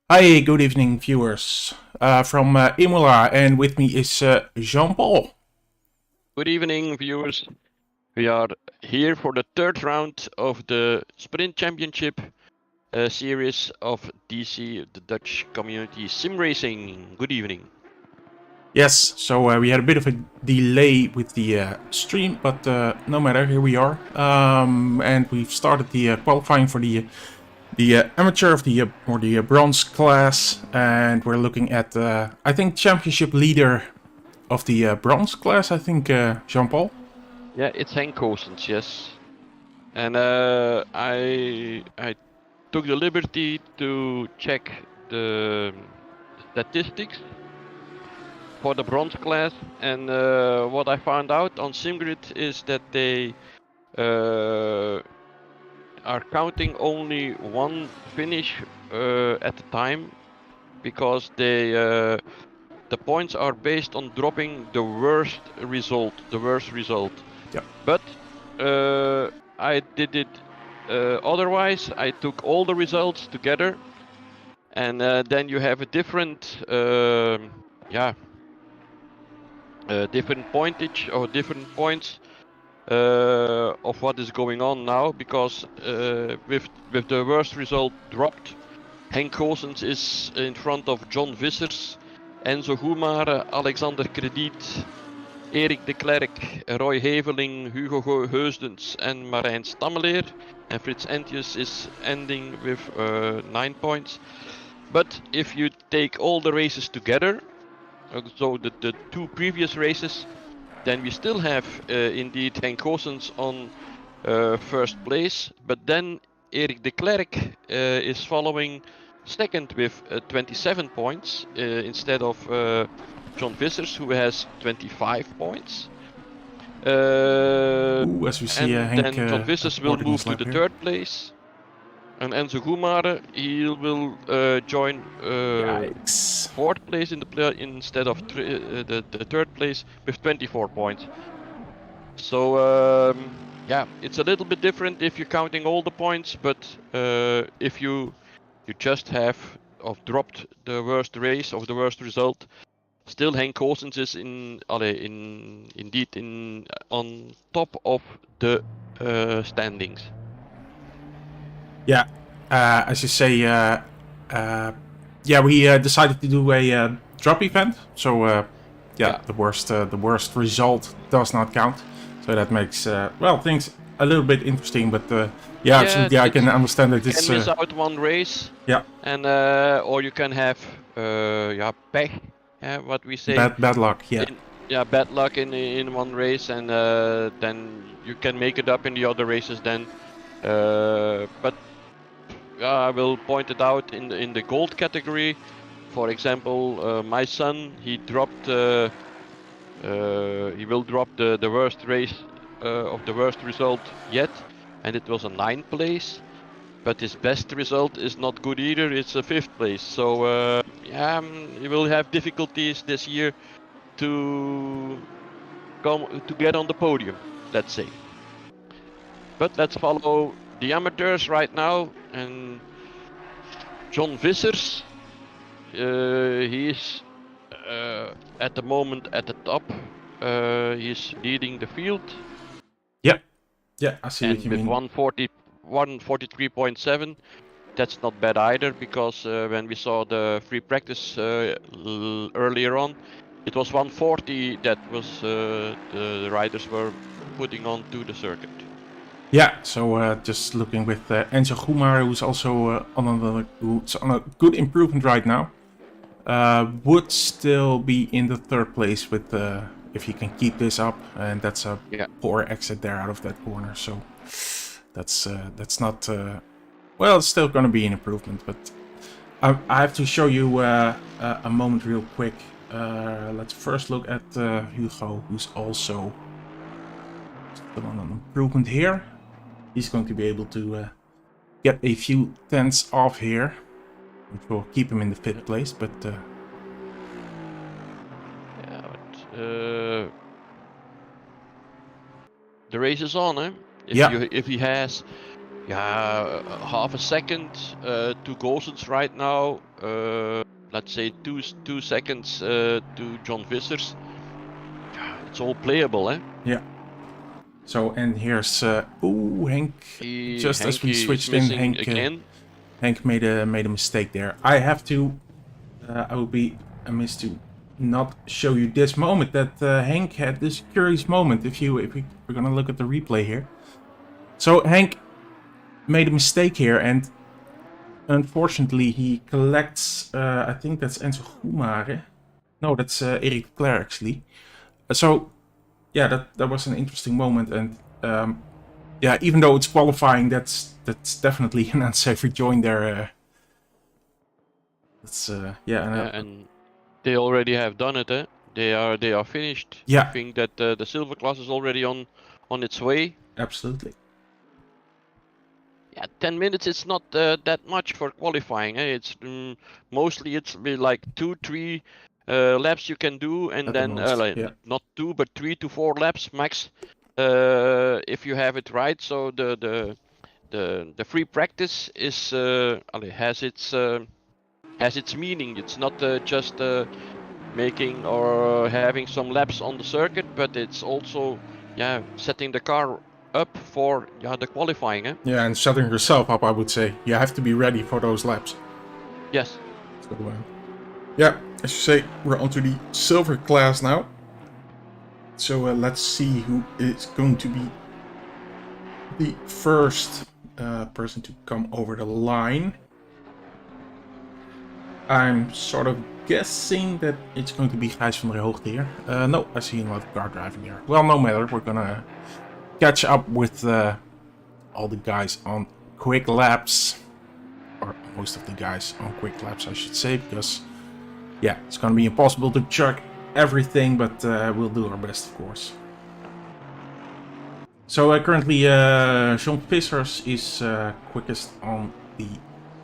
Hi, good evening, viewers from Imola, and with me is Jean-Paul. Good evening, viewers. We are here for the third round of the Sprint Championship series of DC, the Dutch community sim racing. Good evening. Yes, so we had a bit of a delay with the stream, but no matter, here we are, and we've started the qualifying for the amateur of the or the bronze class, and we're looking at I think championship leader of the bronze class. I think Jean-Paul. Yeah, it's Henk Goossens, yes. And I took the liberty to check the statistics for the bronze class, and what I found out on SimGrid is that they are counting only one finish at a time because the points are based on dropping the worst result, Yeah. But I did it otherwise. I took all the results together, and then you have a different, different pointage or different points of what is going on now because with the worst result dropped, Henk Goossens is in front of John Vissers, Enzo Goumare, Alexander Krediet, Erik de Klerk, Roy Heveling, Hugo Heusdens and Marijn Stammeleer. And Frits Entius is ending with 9 points. But if you take all the races together, so the two previous races, then we still have indeed Henk Goossens on first place. But then Erik de Klerk is following second with 27 points instead of John Vissers, who has 25 points. Ooh, as we see And Henk then John Vissers will boarding move his to lap the here. third place. And Enzo Goumare, he will join Yikes. fourth place in the play instead of the third place with 24 points. So yeah, it's a little bit different if you're counting all the points, but if you just have dropped the worst race of the worst result, still Henk Goossens is indeed on top of the standings. Yeah, as you say, yeah, we decided to do a drop event. So yeah, the worst result does not count. So that makes well things a little bit interesting. But yeah, Yeah, absolutely, I can understand you that can it's miss out one race, yeah, and or you can have pech, what we say. bad luck. Yeah, Bad luck in one race, and then you can make it up in the other races. Then, but I will point it out in the gold category. For example, my son, he dropped. He will drop the worst race of the worst result yet, and it was a 9th place. But his best result is not good either. It's a 5th place. So yeah, he will have difficulties this year to get on the podium, let's say. But let's follow the amateurs right now. And John Vissers, he's at the moment at the top. He's leading the field. yeah, yeah. I see what And you with mean. 143.7, that's not bad either, because when we saw the free practice earlier on, it was 140 that was the riders were putting on to the circuit. Yeah, so just looking with Enzo Goumare, who's also who's on a good improvement right now. Would still be in the third place with if he can keep this up, and that's a poor exit there out of that corner. So that's not well. It's still going to be an improvement, but I have to show you a moment real quick. Let's first look at Hugo, who's also still on an improvement here. He's going to be able to get a few tenths off here, which will keep him in the fifth place, but the race is on, eh? yeah. If he has half a second to Goossens right now. Let's say 2 seconds to John Vissers. It's all playable, eh? Yeah. So, and here's Henk. Just as we Henk is switched in, missing again. Henk made a mistake there. I have to. I would be amiss to not show you this moment that Henk had. This curious moment. We're gonna look at the replay here. So Henk made a mistake here, and unfortunately he collects. I think that's Enzo Goumare. No, that's Eric Clare actually. So yeah, that was an interesting moment, and yeah, even though it's qualifying, that's definitely an unsafe rejoin there. That's And they already have done it, eh? They are finished. Yeah. I think that the silver class is already on its way. Absolutely. Yeah, 10 minutes it's not that much for qualifying. Eh? It's mostly it's be like 2-3 laps you can do, and At then the most, like, yeah. not 2 but 3 to 4 laps max if you have it right. So the free practice is has its meaning. It's not just making or having some laps on the circuit, but it's also setting the car up for the qualifying. Eh? Yeah, and setting yourself up, I would say. You have to be ready for those laps. Yes. So, yeah, as you say, we're onto the silver class now. So let's see who is going to be the first person to come over the line. I'm sort of guessing that it's going to be Gijs van der Hoogte here. No, I see another car driving there. Well, no matter. We're gonna catch up with all the guys on quick laps. Or most of the guys on quick laps, I should say. Because, yeah, it's gonna be impossible to check everything. But we'll do our best, of course. So currently, John Vissers is quickest on the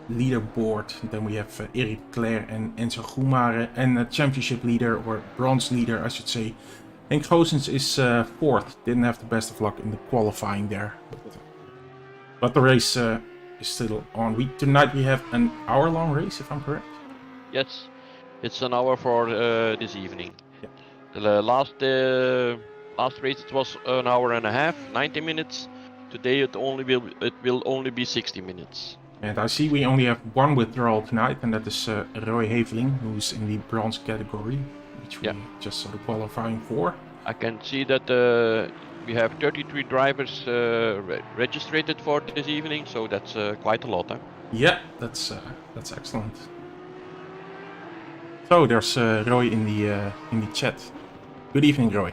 leaderboard. Then we have Eric Clare and Enzo Goumare, and championship leader, or bronze leader I should say, Henk Goossens is fourth. Didn't have the best of luck in the qualifying there, but the race is still on. Tonight we have an hour-long race, if I'm correct. Yes, it's an hour for this evening. Yeah. The last race it was an hour and a half, 90 minutes. Today it will only be 60 minutes. And I see we only have one withdrawal tonight, and that is Roy Heveling, who's in the bronze category, which we just saw the qualifying for. I can see that we have 33 drivers registered for this evening, so that's quite a lot. Huh? Yeah, that's excellent. So there's Roy in the chat. Good evening, Roy.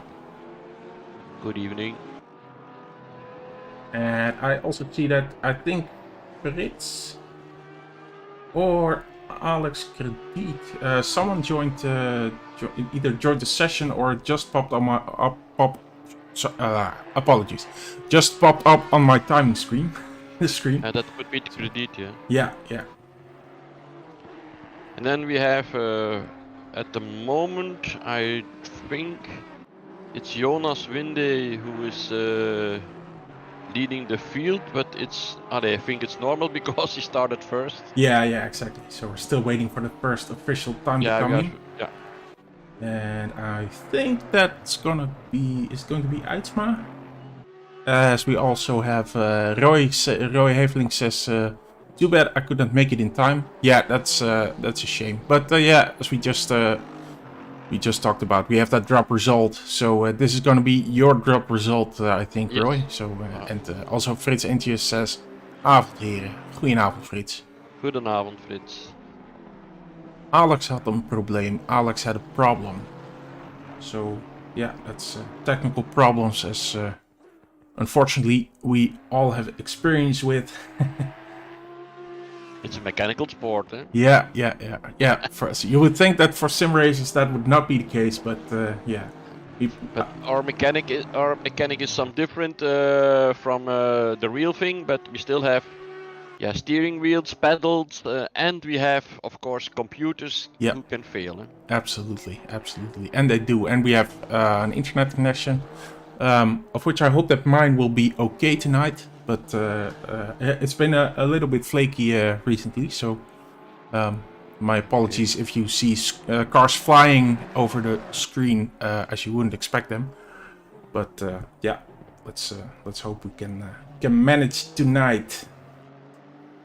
Good evening. And I also see that I think Fritz or Alex Krediet, someone joined, either joined the session or just popped on my apologies, just popped up on my timing screen. The screen. That could be Krediet, yeah. Yeah, yeah. And then we have at the moment, I think it's Jonas Winde who is leading the field, but I think it's normal because he started first. Yeah, exactly. So we're still waiting for the first official time to come in. Yeah. And I think that's going to be Eidsma. As we also have Roy Heveling says, too bad I couldn't make it in time. Yeah, that's a shame. But yeah, as we just talked about, we have that drop result. So this is going to be your drop result, I think, yes. Roy. So and also Frits Entius says, avond heren. Goedenavond, Frits. Goedenavond, Frits. Alex had een probleem. Alex had a problem. So yeah, that's technical problems, as unfortunately we all have experience with. It's a mechanical sport, eh? Yeah. For us, you would think that for sim races that would not be the case, but yeah. But our mechanic is some different from the real thing, but we still have steering wheels, pedals, and we have, of course, computers who can fail. Eh? Absolutely, and they do. And we have an internet connection, of which I hope that mine will be okay tonight. but it's been a little bit flaky recently, so my apologies if you see cars flying over the screen as you wouldn't expect them. But yeah, let's hope we can manage tonight.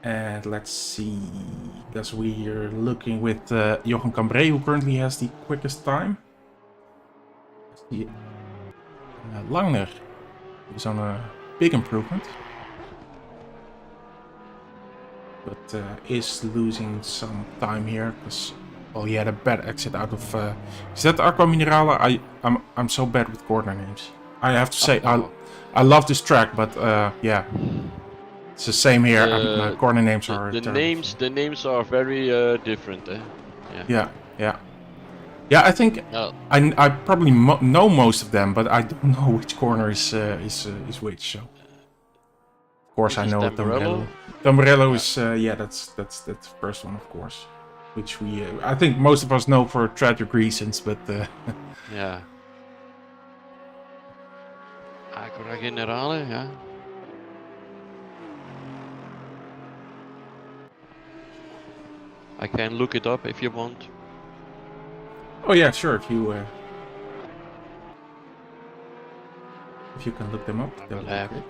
And let's see, because we're looking with Jochen Cambrai, who currently has the quickest time. See, Langner is on a big improvement, but is losing some time here because, well, he had a bad exit out of. Is that Aqua Minerale? I'm so bad with corner names. I have to say, I love this track, but yeah. It's the same here. Corner names are the names are very different. Eh? Yeah. I think I probably know most of them, but I don't know which corner is which. So of course I know Tamburello. Tamburello is that's the first one, of course, which we I think most of us know for tragic reasons, but yeah. Aqua Generale, yeah. I can look it up if you want. Oh yeah, sure. If you can look them up, that would be great.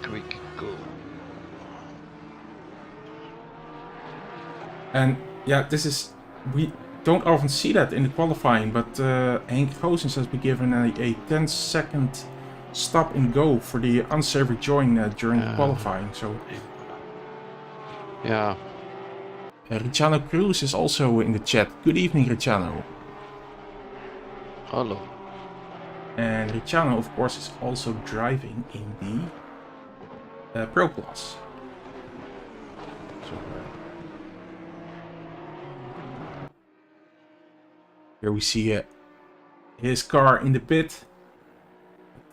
Quick go. And yeah, we don't often see that in the qualifying, but Henk Goossens has been given a 10-second stop and go for the unsavory join during the qualifying. So. Yeah. Ricciano Cruz is also in the chat. Good evening, Ricciano. Hello. And Ricciano, of course, is also driving in the Pro Class. So, here we see his car in the pit.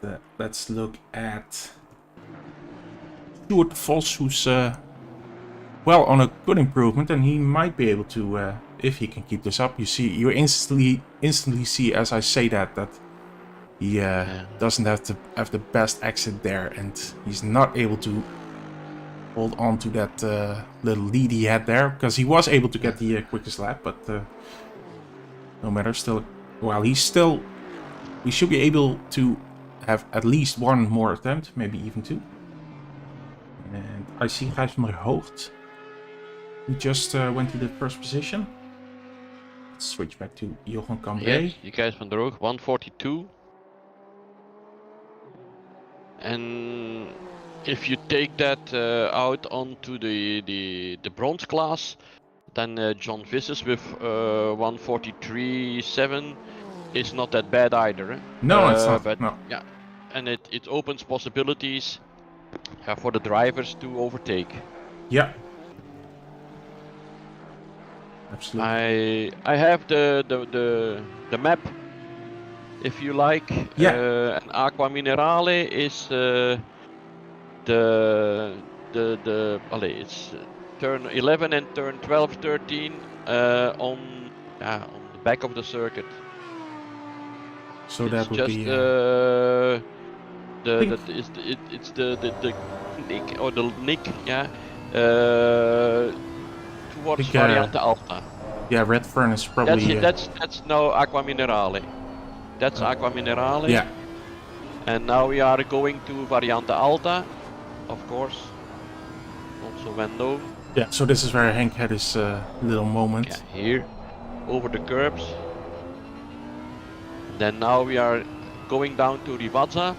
But, let's look at Stuart Vos, who's well, on a good improvement, and he might be able to, if he can keep this up. You instantly see, as I say that he doesn't have the best exit there, and he's not able to hold on to that little lead he had there, because he was able to get the quickest lap, but no matter. Still, well, we should be able to have at least one more attempt, maybe even two. And I see Gijs van der Hoogt, who just went to the first position. Let's switch back to Jochen Cambrai. Yes, Gijs van der Hoogt, 142. And if you take that out onto the bronze class, then John Visses with 143.7 is not that bad either. No, it's not. But no. Yeah, and it opens possibilities for the drivers to overtake. Yeah. Absolutely. I have the map, if you like. Yeah. And Aqua Minerale is it's turn 11 and turn 12, 13 on the back of the circuit. So that would just be it's the nick or the nick, yeah. Towards Variante Alta. Yeah, Red Furnace probably. That's now Aqua Minerale. That's Aqua Minerale. Yeah. And now we are going to Variante Alta, of course. Also well known. Yeah. So this is where Henk had his little moment. Yeah, here, over the curbs. Then now we are going down to Rivazza.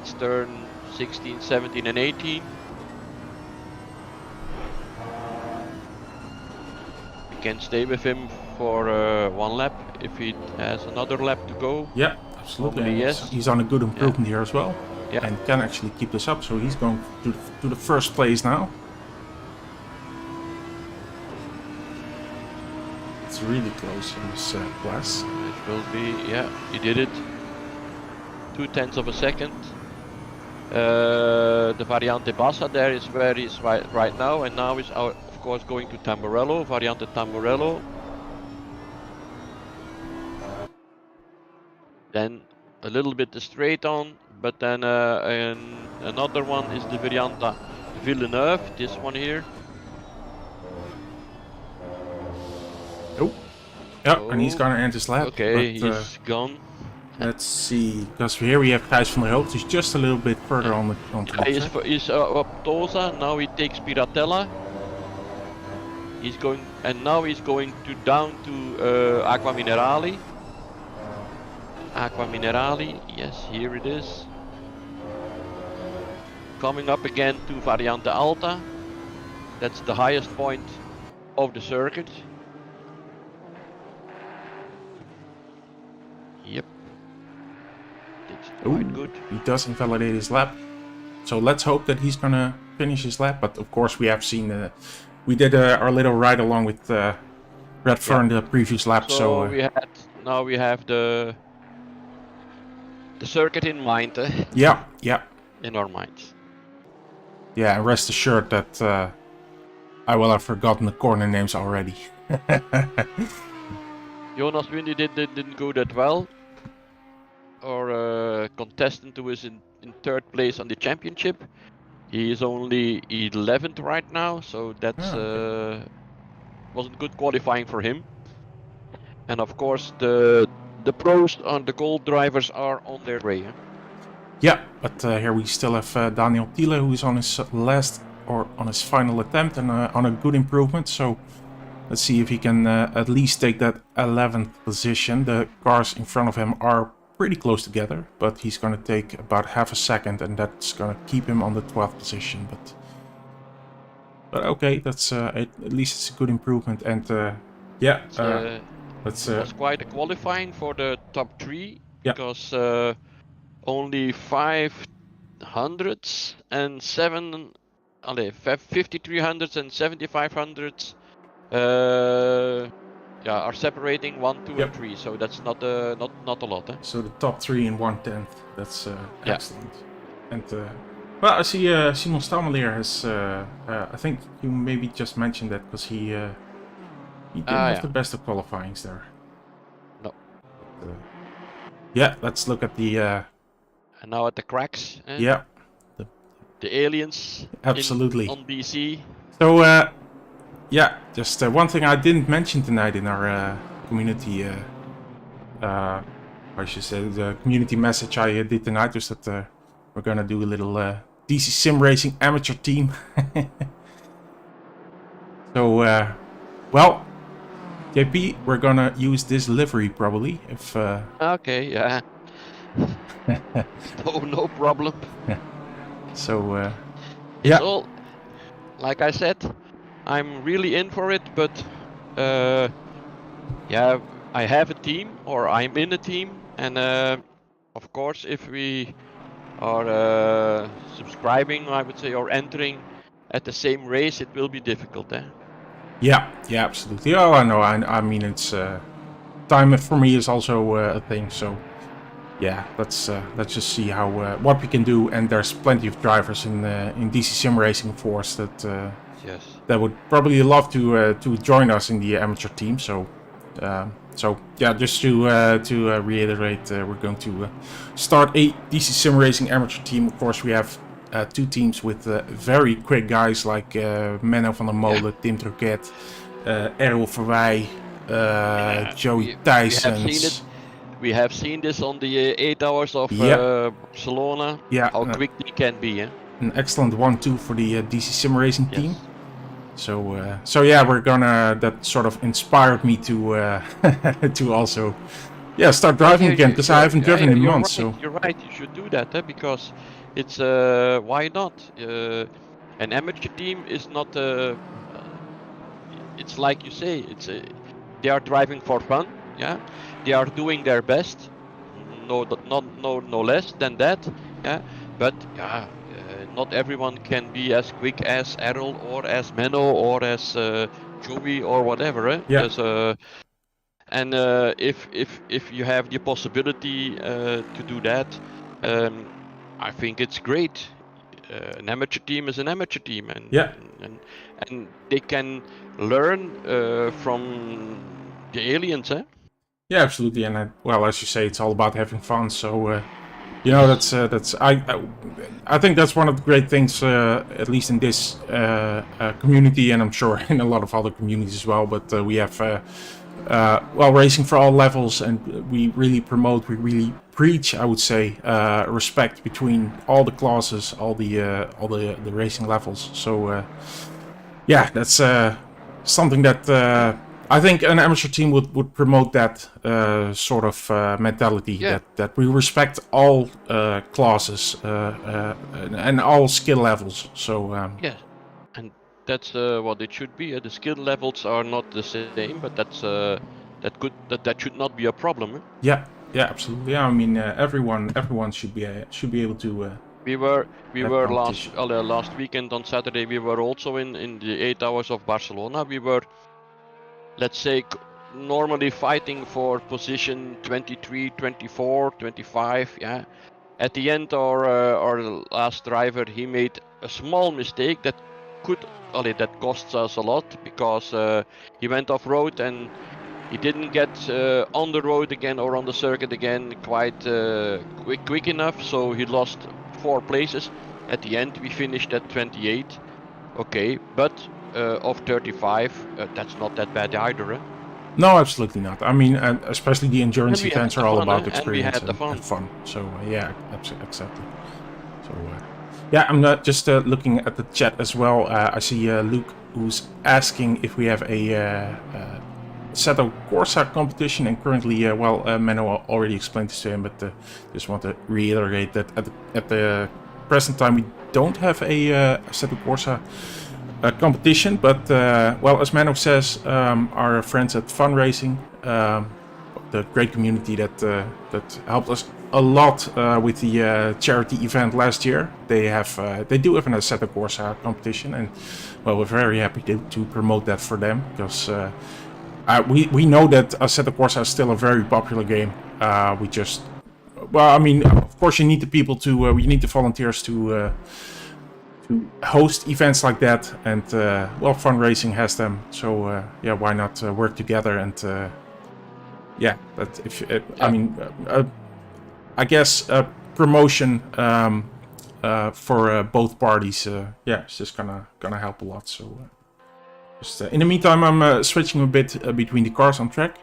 It's turn 16, 17, and 18. Can stay with him for one lap if he has another lap to go. Yeah, absolutely. Yes. He's on a good improvement here as well. Yeah. And can actually keep this up, so he's going to the first place now. It's really close in this class. It will be, yeah, he did it. 0.2 of a second. The Variante Bassa there is where he's right now, and now is of course going to Tamburello, Variante Tamburello. Then a little bit straight on, but then another one is the Varianta Villeneuve, this one here. Oh, yeah, and he's gonna end his lap. Okay, but, he's gone. Let's see, because here we have Thijs van der Hoogt. He's just a little bit further on the track. He's up Tosa. Now he takes Piratella. He's going, and now he's going down to Aqua Minerali. Aqua Minerali, yes, here it is. Coming up again to Variante Alta. That's the highest point of the circuit. Yep. It's quite good. He does invalidate his lap. So let's hope that he's gonna finish his lap. But of course we have seen, we did our little ride along with Redfern the previous lap. So now we have the circuit in mind. Yeah. In our minds. Yeah, and rest assured that I will have forgotten the corner names already. Jonas Windy didn't go that well. Our contestant who is in third place on the championship. He is only 11th right now, so that's wasn't good qualifying for him. And of course the pros and the gold drivers are on their way. Yeah, but here we still have Daniel Thiele, who is on his on his final attempt and on a good improvement. So let's see if he can at least take that 11th position. The cars in front of him are pretty close together, but he's going to take about half a second, and that's going to keep him on the 12th position. But okay, that's at least it's a good improvement. And it was quite a qualifying for the top 3 because only 500s and 5300s and 7500s are separating 1, 2, and 3. So that's not a lot. So the top 3 in 1/10. That's excellent. And well, I see Simon Stamelier has. I think you maybe just mentioned that because he didn't have the best of qualifyings there. No. But, yeah, let's look at the. And now at the cracks. Yeah. The aliens. Absolutely. On DC. So yeah, just one thing I didn't mention tonight in our community. I should say the community message I did tonight was that we're gonna do a little DC-SimRacing amateur team. So well, JP, we're gonna use this livery probably if. Okay, yeah. No problem. So it's all, like I said, I'm really in for it, but yeah, I have a team, or I'm in a team, and of course if we are subscribing, I would say, or entering at the same race, it will be difficult. Yeah, absolutely. Oh, I know. I mean, it's time for me is also a thing. So yeah, let's just see how what we can do. And there's plenty of drivers in DC-SimRacing Force that would probably love to join us in the amateur team. So yeah, just to reiterate, we're going to start a DC-SimRacing amateur team. Of course, we have 2 teams with very quick guys like Menno van der Molen, Tim Troquet, Errol Verwij, Joey Thijsens. We have seen this on the 8 hours of Barcelona. Yeah, how quick they can be. An excellent 1-2 for the DC-SimRacing team. So yeah, we're gonna. That sort of inspired me to to also start driving again, because I haven't driven in months. Right, so you're right. You should do that because it's why not? An amateur team is not. It's like you say. It's they are driving for fun. Yeah, they are doing their best. No less than that. Yeah, but not everyone can be as quick as Errol or as Menno or as Joey or whatever. Yeah. And if you have the possibility to do that, I think it's great. An amateur team is an amateur team, and they can learn from the aliens. Yeah, absolutely. And well, as you say, it's all about having fun. So you know, that's I think that's one of the great things, at least in this community, and I'm sure in a lot of other communities as well. But we have well, racing for all levels, and we really preach, I would say, respect between all the classes, all the racing levels. So yeah, that's something that I think an amateur team would promote that sort of mentality, Yeah. that we respect all classes and all skill levels. So Yeah, and that's what it should be. The skill levels are not the same, but that should not be a problem. yeah, yeah, absolutely. Yeah, I mean, everyone should be able to We were have competition. last weekend on Saturday. We were also in the 8 hours of Barcelona. We were, let's say, normally fighting for position 23, 24, 25. Yeah. At the end, our last driver, he made a small mistake that that costs us a lot, because he went off road and he didn't get on the road again or on the circuit again quite quick enough, so he lost 4 places. At the end, we finished at 28. Okay, but of 35, that's not that bad either. No, absolutely not. I mean, especially the endurance And we events had the are all fun, about and we experience had the and fun. fun. So yeah, exactly. So yeah, I'm not just looking at the chat as well. I see Luke, who's asking if we have a Assetto Corsa competition, and currently, well, Menno already explained this to him, but just want to reiterate that at the present time we don't have a Assetto Corsa competition, but well, as Menno says, our friends at Fun Racing, the great community that helped us a lot with the charity event last year. They do have an Assetto Corsa competition, and well, we're very happy to promote that for them, because we know that Assetto Corsa is still a very popular game. We just, well, I mean, of course you need the people to, we need the volunteers to host events like that, and well, Fun Racing has them, so yeah, why not work together? And yeah, that if I mean, I guess promotion for both parties, yeah, it's just gonna help a lot. So just in the meantime, I'm switching a bit between the cars on track,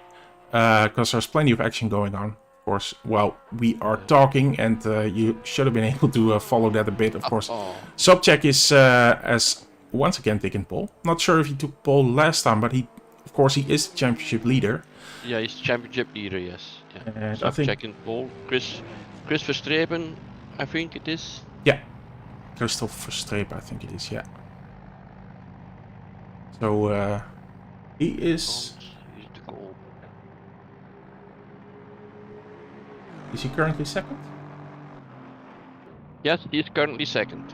because there's plenty of action going on. Of course, while we are talking, and you should have been able to follow that a bit. Of course, Sobchak is as once again taking pole. Not sure if he took pole last time, but of course, he is the championship leader. Yeah, he's championship leader, yes. Yeah. And I think checking pole. Chris Verstrepen, I think it is. Yeah, Christoph Verstrepen, I think it is. Yeah. So he is. He's the goal. Is he currently second? Yes, he's currently second.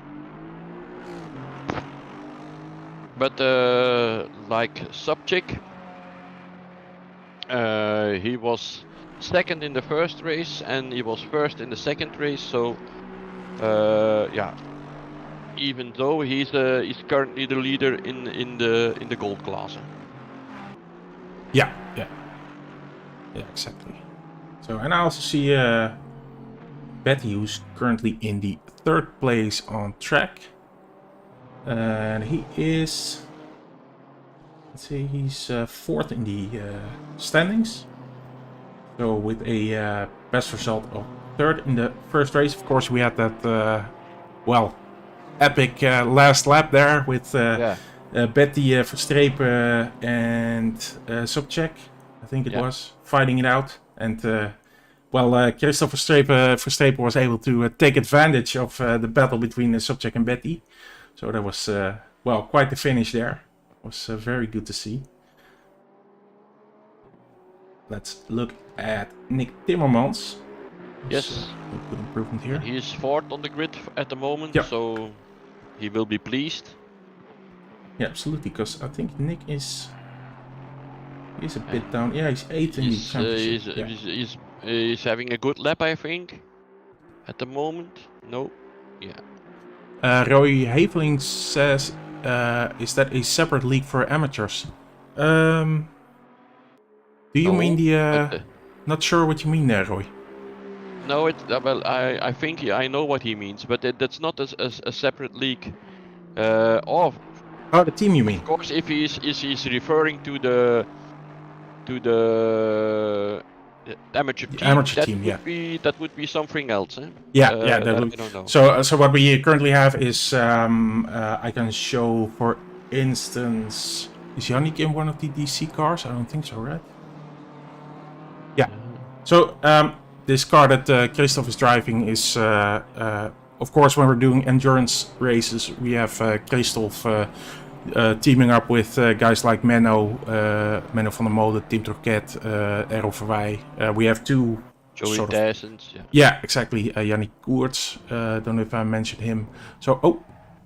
But like Sobchak, he was second in the first race and he was first in the second race. So yeah, even though he's currently the leader in the gold class. Yeah, exactly. So, and I also see Betty, who's currently in the third place on track, and he is. Let's see, he's fourth in the standings. So with a best result of third in the first race. Of course, we had that well, epic last lap there with Betty Verstrepen and Sobchak, I think it was, fighting it out. And well, Christoph Verstrepen was able to take advantage of the battle between Sobchak and Betty. So that was, well, quite the finish there. It was very good to see. Let's look at Nick Timmermans. Yes. Good improvement here. He is fourth on the grid at the moment, so he will be pleased. Yeah, absolutely, because I think Nick is a bit down. Yeah, he's 8th in the championship. He's having a good lap, I think, at the moment. No, Roy Haveling says, is that a separate league for amateurs? Do you mean the Not sure what you mean there, Roy. No, well, I think I know what he means, but that's not a separate league. Oh, the team you mean? Of course, if he's referring to the amateur The team, amateur team, yeah. that would be something else. Eh? Yeah, that I don't know. So what we currently have is I can show, for instance, is Yannick in one of the DC cars? I don't think so, right? Yeah. So this car that Christoph is driving is, of course, when we're doing endurance races, we have Christoph teaming up with guys like Menno van der Molen, Tim Troket, Errol Verwij. We have two Joey sort of... Dysons, yeah. Yeah, exactly. Yannick Koerts. Don't know if I mentioned him. So,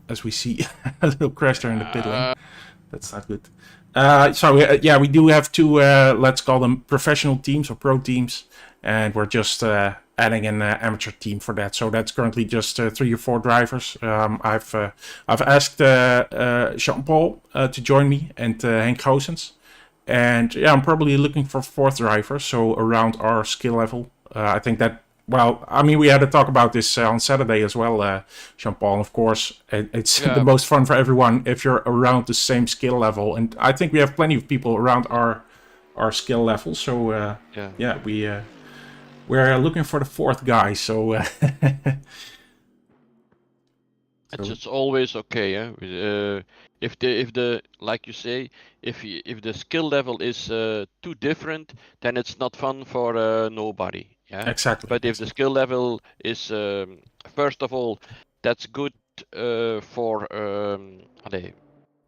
as we see, a little crash there in the pit lane. That's not good. Yeah, we do have two, let's call them professional teams or pro teams. And we're just adding an amateur team for that. So that's currently just 3 or 4 drivers. I've asked Jean-Paul to join me and Henk Goossens. And yeah, I'm probably looking for 4th driver, so around our skill level. I think that, well, I mean, we had a talk about this on Saturday as well, Jean-Paul. Of course, it's the most fun for everyone if you're around the same skill level. And I think we have plenty of people around our skill level. So yeah, we're looking for the 4th guy. So it's always okay. If the like you say, if the skill level is too different, then it's not fun for nobody. Yeah. Exactly. But if the skill level is first of all, that's good for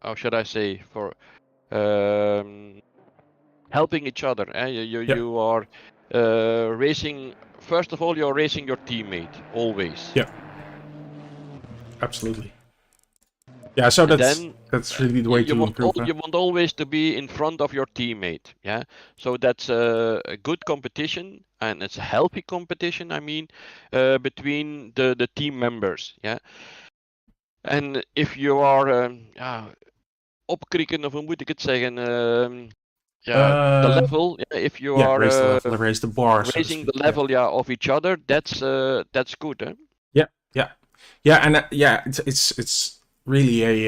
how should I say, for helping each other. You are racing. First of all, you're racing your teammate always. Yeah. Absolutely. Yeah, so that's really the way to improve. You want always to be in front of your teammate. Yeah, so that's a good competition, and it's a healthy competition. I mean, between the team members. Yeah, and if you are opkrikken, of hoe moet ik het zeggen? The level. If you are raise the bar, raising the level, of each other. That's good. Eh? Yeah, and it's really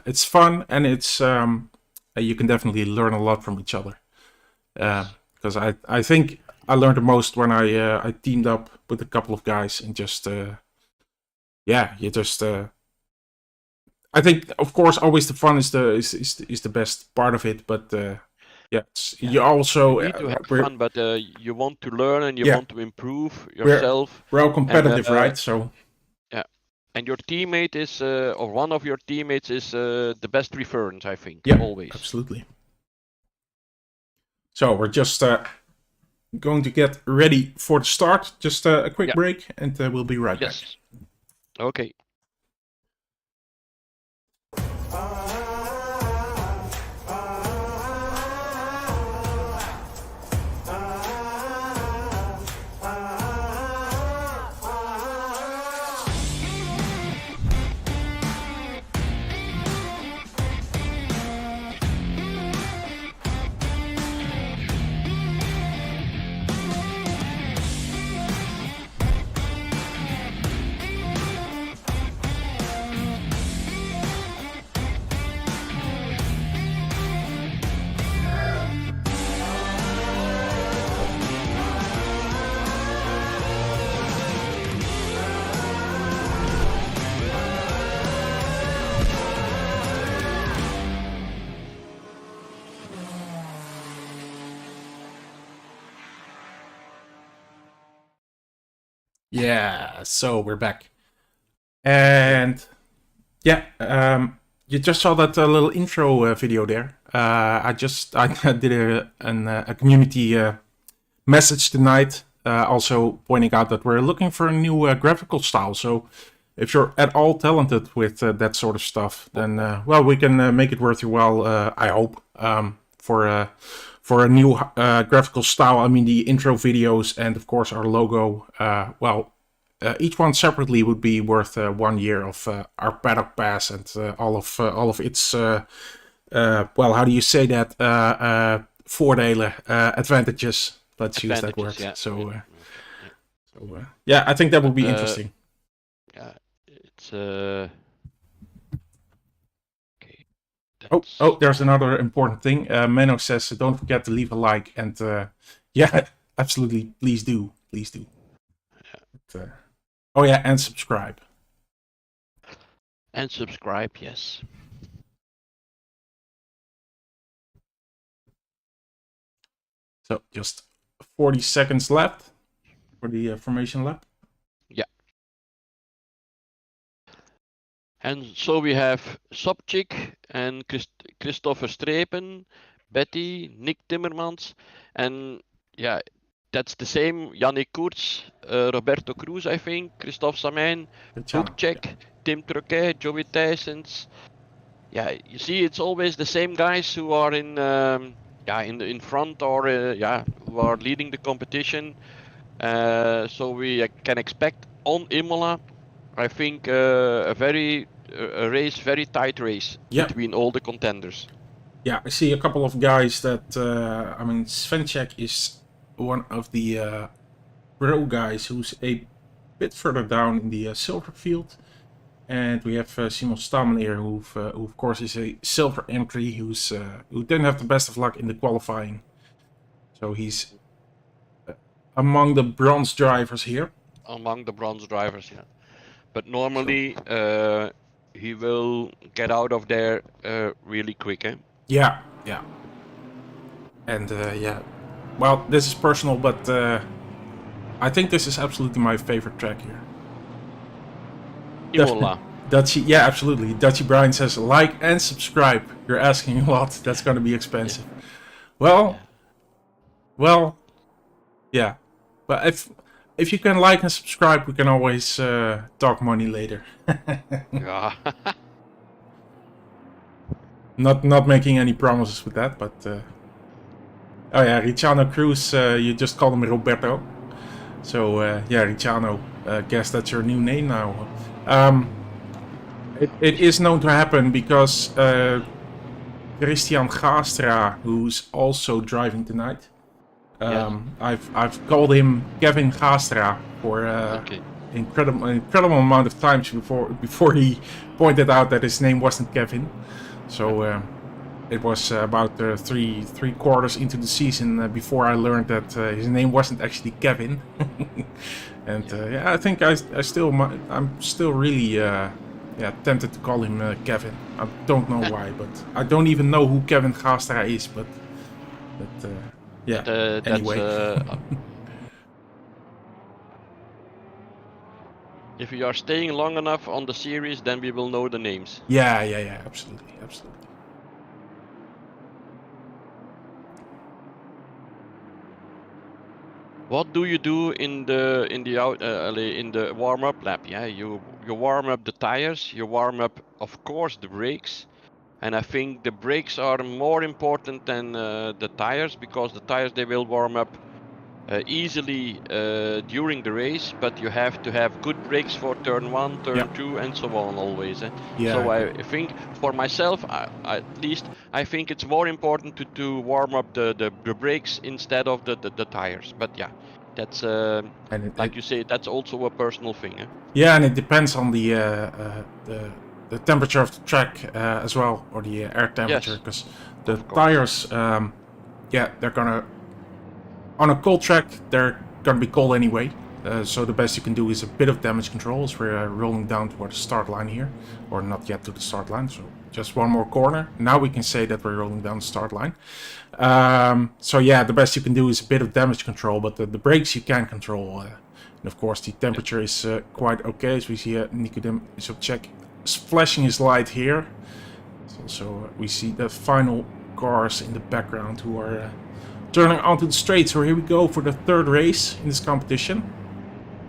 it's fun, and it's you can definitely learn a lot from each other. Because I think I learned the most when I teamed up with a couple of guys and just I think, of course, always the fun is the best part of it, but you also you need to have fun, but you want to learn and you want to improve yourself. We're all competitive, right? So yeah, and your teammate is, or one of your teammates is the best reference, I think. Yeah, always. Absolutely. So we're just going to get ready for the start. Just a quick break, and we'll be right back. Okay. Yeah, so we're back. And yeah, you just saw that little intro video there. I did a community message tonight, also pointing out that we're looking for a new graphical style. So if you're at all talented with that sort of stuff, then well, we can make it worth your while. I hope for a new graphical style. I mean, the intro videos and of course our logo. Each one separately would be worth 1 year of our paddock pass and all of its well, how do you say that? Voordelen, advantages. let's use that word. Yeah. So, Yeah. yeah, I think that would be But, interesting. Yeah, it's okay. Oh, there's another important thing. Menno says, don't forget to leave a like, and yeah, absolutely, please do. But, oh yeah, and subscribe. And subscribe, yes. So just 40 seconds left for the formation lap. Yeah. And so we have Sobchik and Christopher Strepen, Betty, Nick Timmermans, and yeah, that's the same. Yannick Koerts, Roberto Cruz, I think, Christophe Samin, Vukcek, Tim Troquet, Joey Thijsens. Yeah, you see, it's always the same guys who are in front or who are leading the competition. So we can expect on Imola, I think, a very tight race between all the contenders. Yeah, I see a couple of guys that, I mean, Svenchek is one of the pro guys who's a bit further down in the silver field. And we have Simon Stammeneer, who of course is a silver entry, who didn't have the best of luck in the qualifying. So he's among the bronze drivers here. Among the bronze drivers, yeah. But normally he will get out of there really quick, eh? Yeah. And yeah, well, this is personal, but I think this is absolutely my favorite track here. Imola. Dutchie, yeah, absolutely. Dutchie Brian says, like and subscribe. You're asking a lot. That's going to be expensive. Yeah. Well, yeah. But if you can like and subscribe, we can always talk money later. Yeah. Not making any promises with that, but oh yeah, Ricciano Cruz, you just called him Roberto. So yeah, Ricciano, guess that's your new name now. It is known to happen because Christian Gastra, who's also driving tonight, I've called him Kevin Gastra for incredible amount of times before he pointed out that his name wasn't Kevin. So it was about three quarters into the season before I learned that his name wasn't actually Kevin. And yeah, I think I'm still really tempted to call him Kevin. I don't know why, but I don't even know who Kevin Gastra is. But yeah. Anyway. If we are staying long enough on the series, then we will know the names. Yeah, absolutely. What do you do in the warm-up lap? Yeah, you warm up the tires, you warm up, of course, the brakes, and I think the brakes are more important than the tires, because the tires, they will warm up easily during the race, but you have to have good brakes for turn 1, turn 2, and so on always. Yeah, so I think for myself, at least, I think it's more important to warm up the brakes instead of the tires. But yeah, that's like you say, that's also a personal thing. Yeah, and it depends on the temperature of the track as well, or the air temperature, because the tires, they're gonna, on a cold track, they're gonna be cold anyway. So the best you can do is a bit of damage control as we're rolling down toward the start line here, or not yet to the start line. So just one more corner. Now we can say that we're rolling down the start line. So yeah, the best you can do is a bit of damage control, but the brakes you can control. And of course, the temperature is quite okay, as we see Nikodem Sobchak flashing his light here. So we see the final cars in the background who are turning onto the straight. So here we go for the third race in this competition.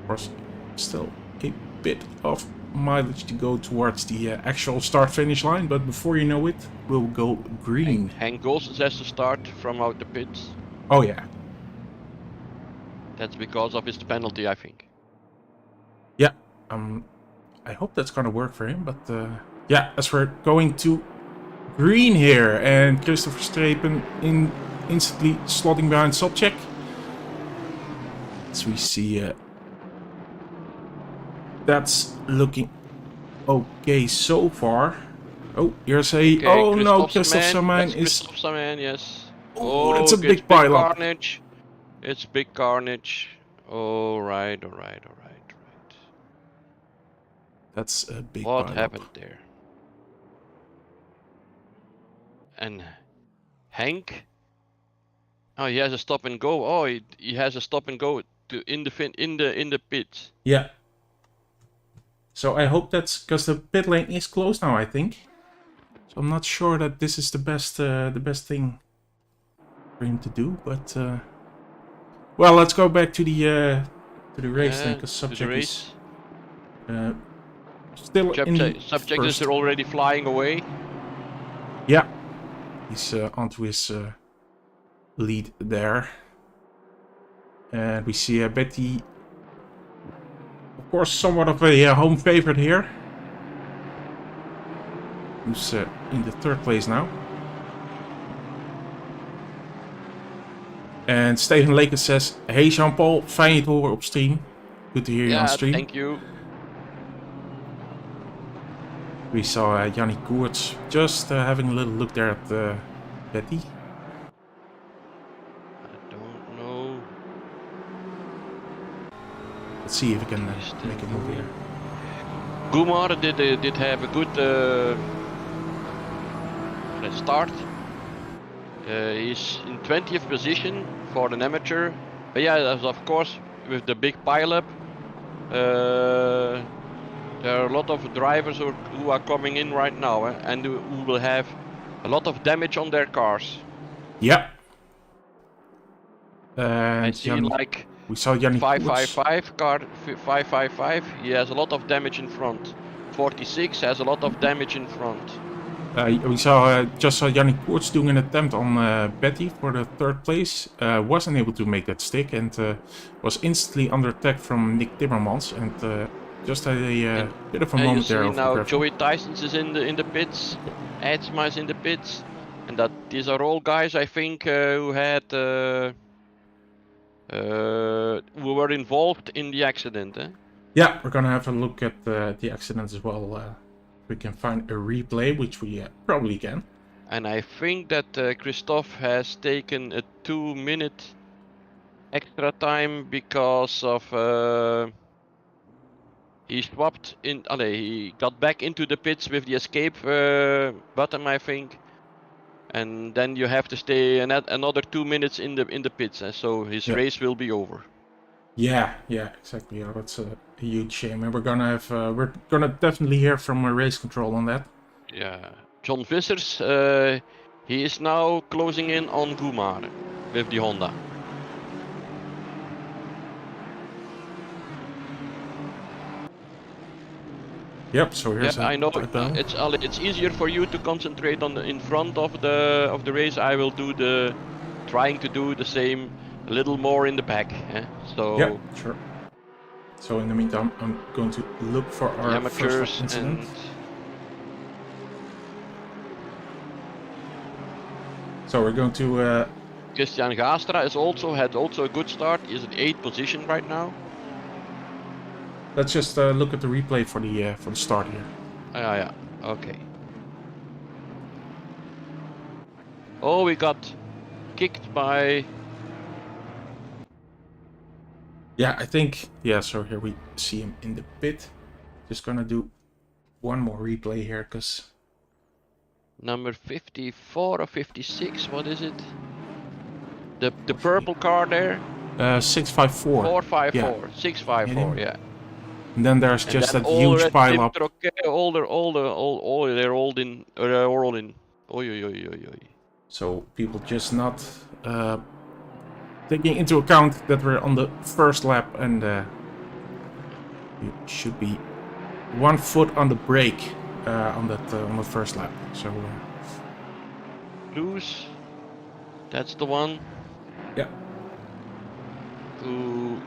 Of course, still a bit of mileage to go towards the actual start-finish line, but before you know it, we'll go green. Henk Goossens has to start from out the pits. Oh yeah. That's because of his penalty, I think. Yeah, I hope that's gonna work for him, but yeah, as we're going to green here, and Christopher Strepen instantly slotting behind Sobchak. As we see, that's looking okay so far. Oh, here's a... Okay, Oh no, Christoph's Christoph man. Saman That's is... Christoph's man, yes. Oh, that's Oh, a it's big big pileup. carnage. It's big carnage. Alright, alright. That's a big What pileup. happened there? And Hank? Oh, he has a stop and go. Oh, he has a stop and go to in the pits. Yeah. So I hope that's because the pit lane is closed now, I think. So I'm not sure that this is the best thing for him to do, but well, let's go back to the race then, because To the Subject is race. still in the Subject is first. already flying away. Yeah, he's onto his lead there, and we see Betty, of course, somewhat of a home favorite here, who's in the third place now. En Steven Lakers says, hey Jean-Paul, fijn je te horen op stream. Good to hear you on stream. Thank you. We saw Yannick Koerts just having a little look there at Betty. I don't know. Let's see if we can make a move here. Gumar did have a good start. He's in 20th position for an amateur. But yeah, of course, with the big pileup, there are a lot of drivers who are coming in right now and who will have a lot of damage on their cars. Yeah. I And see like we saw Yannick 555 car 555. He has a lot of damage in front. 46 has a lot of damage in front. We just saw Yannick Koerts doing an attempt on Betty for the third place. Wasn't able to make that stick and was instantly under attack from Nick Timmermans and just had a bit of a moment there. Now Joey Tyson's is in the pits. Edsma is in the pits, and these are all guys I think who were involved in the accident. Yeah, we're gonna have a look at the accident as well. We can find a replay, which we probably can. And I think that Christophe has taken a 2-minute extra time because of he swapped in. He got back into the pits with the escape button, I think, and then you have to stay another 2 minutes in the pits, so his race will be over. Yeah, exactly. Yeah, that's a huge shame, and we're gonna definitely hear from race control on that. Yeah, John Vissers, he is now closing in on Gumar with the Honda. Yep. So here's I know it's easier for you to concentrate on in front of the race. I will do trying to do the same. A little more in the back, so... Yeah, sure. So in the meantime, I'm going to look for our first incident. So we're going to... Christian Gastra had also a good start. He's in 8th position right now. Let's just look at the replay for the start here. Yeah, okay. Oh, we got kicked by... Yeah, I think, so here we see him in the pit. Just gonna do one more replay here, because... Number 54 or 56, what is it? The purple car there? 654. 454, yeah. 654, yeah. And then there's just that huge pile up. They're all in. Oi. So people just not... taking into account that we're on the first lap and you should be 1 foot on the brake on the first lap. So Cruz, that's the one. Yeah. Who?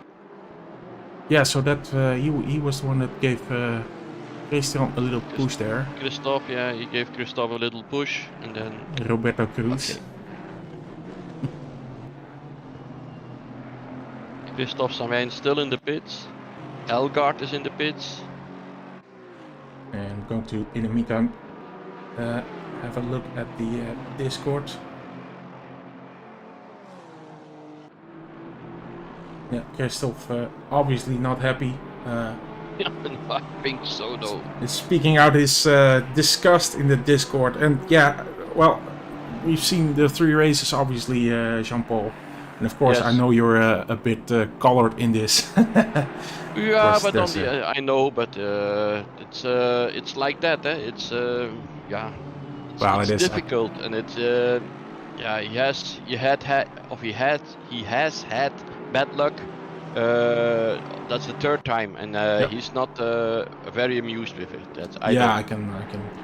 Yeah. So that he was the one that gave Christian a little push there. Christophe, yeah, he gave Christophe a little push and then Roberto Cruz. Okay. Christophe Saint still in the pits. Elgaard is in the pits. And I'm going to, in the meantime, have a look at the Discord. Yeah, Christophe obviously not happy. I think so though. Is speaking out his disgust in the Discord. And yeah, well, we've seen the 3 races obviously, Jean-Paul. And of course, Yes. I know you're a bit colored in this. Yeah, but on the I know, but it's like that. It's yeah, Well, it's it is. difficult, and it's yeah. He has had bad luck. That's the 3rd time, and Yep. he's not very amused with it. That's I can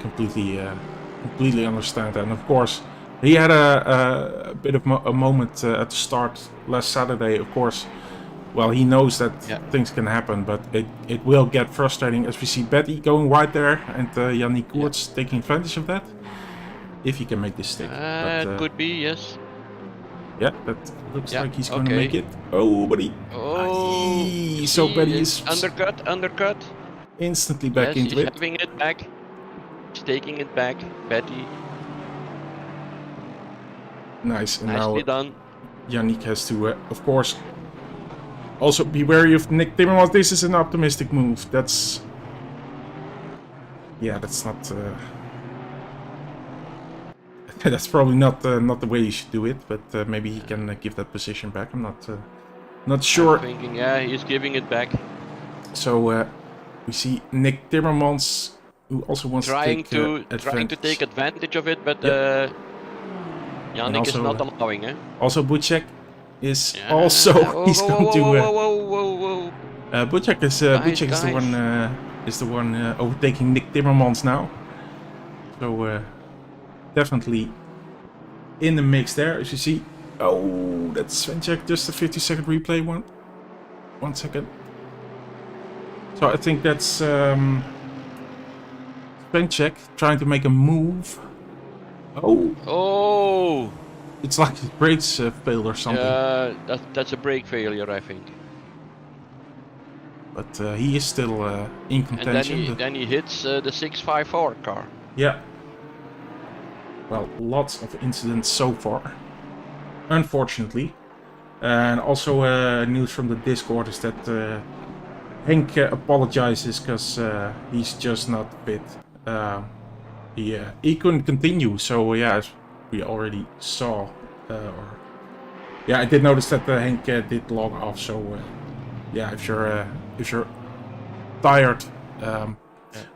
completely understand that. And of course, he had a bit of a moment at the start last Saturday. Of course, well, he knows that things can happen, but it will get frustrating as we see Betty going wide there and Yannick Koerts taking advantage of that. If he can make this stick. It could be, yes. Yeah, that looks like he's going to make it. Oh, but he... Oh, so Betty is... Undercut. Instantly back into he's it. having it back. He's taking it back, Betty. Nice, and Nicely now done. Yannick has to, of course, also be wary of Nick Timmermans. This is an optimistic move. That's... Yeah, that's not... That's probably not the way you should do it, but maybe he can give that position back. I'm not sure. I'm thinking, yeah, he's giving it back. So we see Nick Timmermans, who also wants trying to take advantage of it, but Yannick also, is not allowing. Also, Bucek is also he's going to. Whoa. Bucek is the one overtaking Nick Timmermans now. So. Definitely in the mix there, as you see. Oh, that's Svenček, just a 50-second replay. One second. So I think that's Svenček trying to make a move. Oh! It's like his brakes failed or something. That's a brake failure, I think. But he is still in contention. And then he hits the 654 car. Yeah. Well, lots of incidents so far, unfortunately. And also news from the Discord is that Henk apologizes because he's just not fit. He couldn't continue, so yeah, as we already saw. I did notice that Henk did log off, so yeah, if you're tired...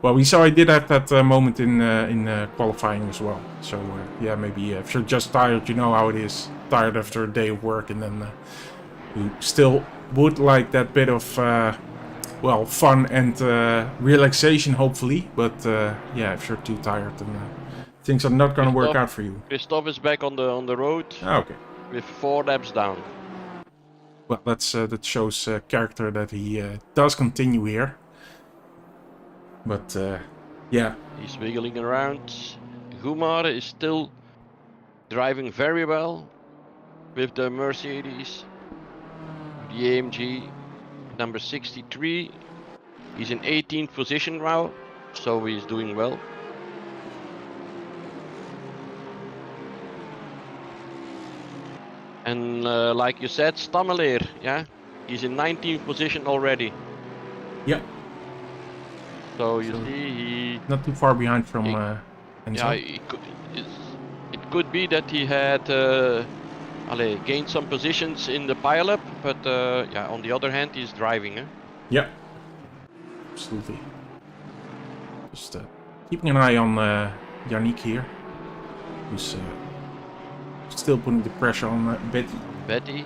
Well, we saw he did have that moment in qualifying as well. So yeah, maybe if you're just tired, you know how it is. Tired after a day of work, and then you still would like that bit of well, fun and relaxation, hopefully. But yeah, if you're too tired, then things are not going to work out for you. Christophe is back on the road. Okay. With 4 laps down. Well, that shows character that he does continue here. But yeah, he's wiggling around. Gumar is still driving very well with the Mercedes, the AMG number 63. He's in 18th position now, so he's doing well. And like you said, Stammeler, yeah, he's in 19th position already. Yeah. So you see, he not too far behind from Enzo. Yeah, it could be that he had gained some positions in the pileup, but yeah, on the other hand, he's driving. Yeah, absolutely. Just keeping an eye on Yannick here, who's still putting the pressure on Betty.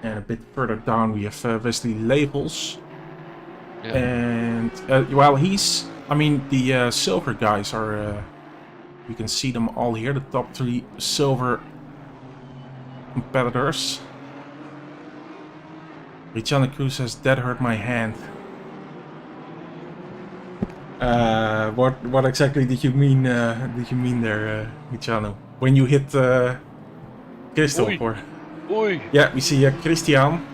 And a bit further down, we have Wesley Labels. Yeah. And well, the silver guys are, you can see them all here, the top 3 silver competitors. Richana Cruz says, that hurt my hand. What exactly did you mean there, Richano? When you hit Crystal? Oei. Yeah, we see Christian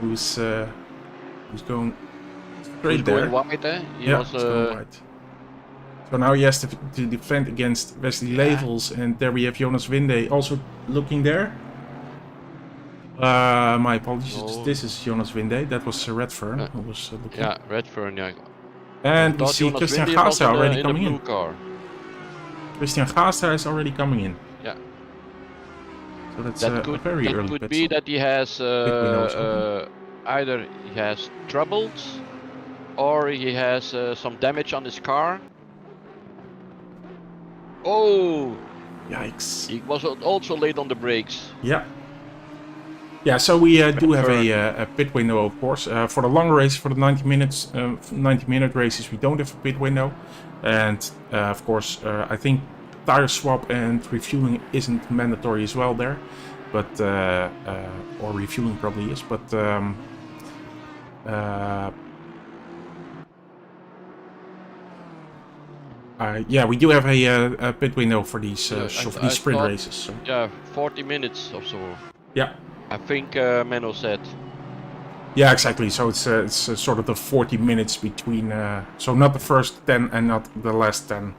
who's going Who's straight there. going wide, eh? He Yeah, was, he's going wide. So now he has to defend against Wesley Levels, and there we have Jonas Winde also looking there. My apologies, No. this is Jonas Winde, that was Redfern who was looking. Yeah, Redfern, yeah. And we see Christian Gaasta already coming in. Car. Christian Gaasta is already coming in. Yeah. So that's That a could, very early could pit be stop. that he has window is open. either he has troubles or he has some damage on his car. Oh! Yikes. He was also late on the brakes. Yeah. Yeah, so we do have a pit window, of course. For the long race, for the 90-minute races, we don't have a pit window. And, of course, I think tire swap and refueling isn't mandatory as well there. But, or refueling probably is, but... yeah, we do have a pit window for these sprint races. So. Yeah, 40 minutes or so. Yeah. I think Menno said. Yeah, exactly. So it's sort of the 40 minutes between. So not the first 10 and not the last 10.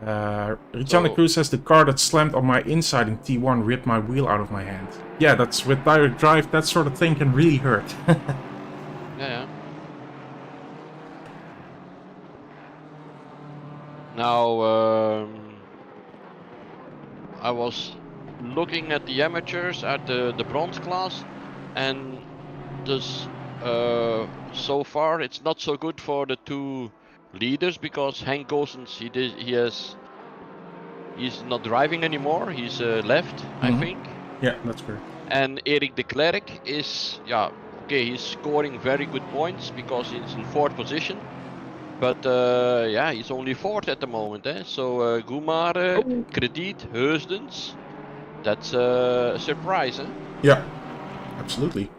Richana Cruz says the car that slammed on my inside in T1 ripped my wheel out of my hand. Yeah, that's with direct drive. That sort of thing can really hurt. Yeah. Now I was looking at the amateurs at the bronze class, and this so far it's not so good for the two leaders because Henk Goossens he's not driving anymore. He's left, I think. Yeah, that's correct. And Eric de Klerk is he's scoring very good points because he's in 4th position. But yeah, he's only 4th at the moment, eh? So Gumar, Krediet, Heusdens, that's a surprise, eh? Yeah, absolutely.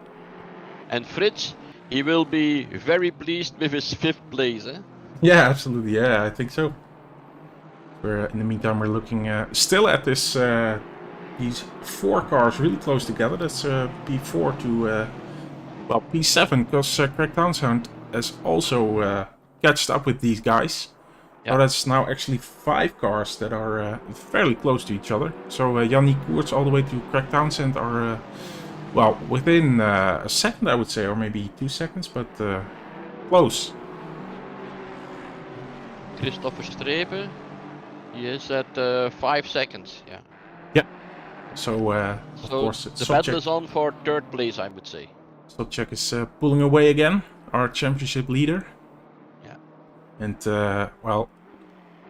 And Fritz, he will be very pleased with his 5th place, eh? Yeah, absolutely. Yeah, I think so. In the meantime, we're looking still at this these 4 cars really close together. That's P4 to P7, because Craig Townsend has also catched up with these guys. Yeah. So that's now actually 5 cars that are fairly close to each other. So Yannick Koerts all the way to Craig Townsend are within a second, I would say, or maybe 2 seconds, but close. Christopher Strepe, he is at 5 seconds. Yeah. Yeah. So of course, the battle is on for 3rd place, I would say. Sobchak is pulling away again, our championship leader. And,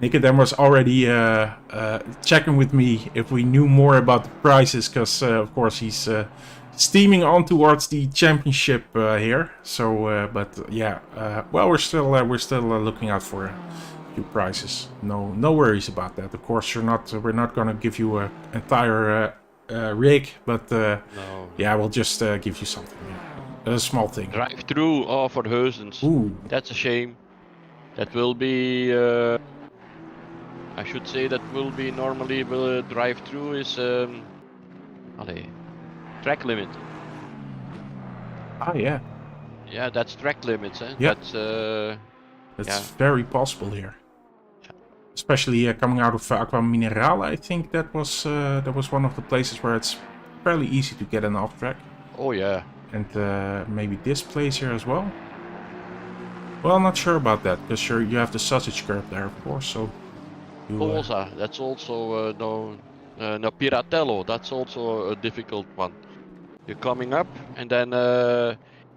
Nikodem was already checking with me if we knew more about the prizes, because, of course, he's steaming on towards the championship here. So, we're still looking out for a few prizes. No worries about that. Of course, we're not gonna give you an entire rig, but yeah, we'll just give you something, a small thing. Drive through for Heusdens. Ooh, that's a shame. That will be, I should say that will be normally drive through is track limit. Ah, yeah. Yeah, that's track limits, eh? Yeah. That's very possible here. Yeah. Especially coming out of Aqua Mineral, I think that was one of the places where it's fairly easy to get an off track. Oh yeah. And maybe this place here as well. Well, I'm not sure about that, because you have the sausage curve there, of course, so... Corsa, that's also, no, Piratello, that's also a difficult one. You're coming up, and then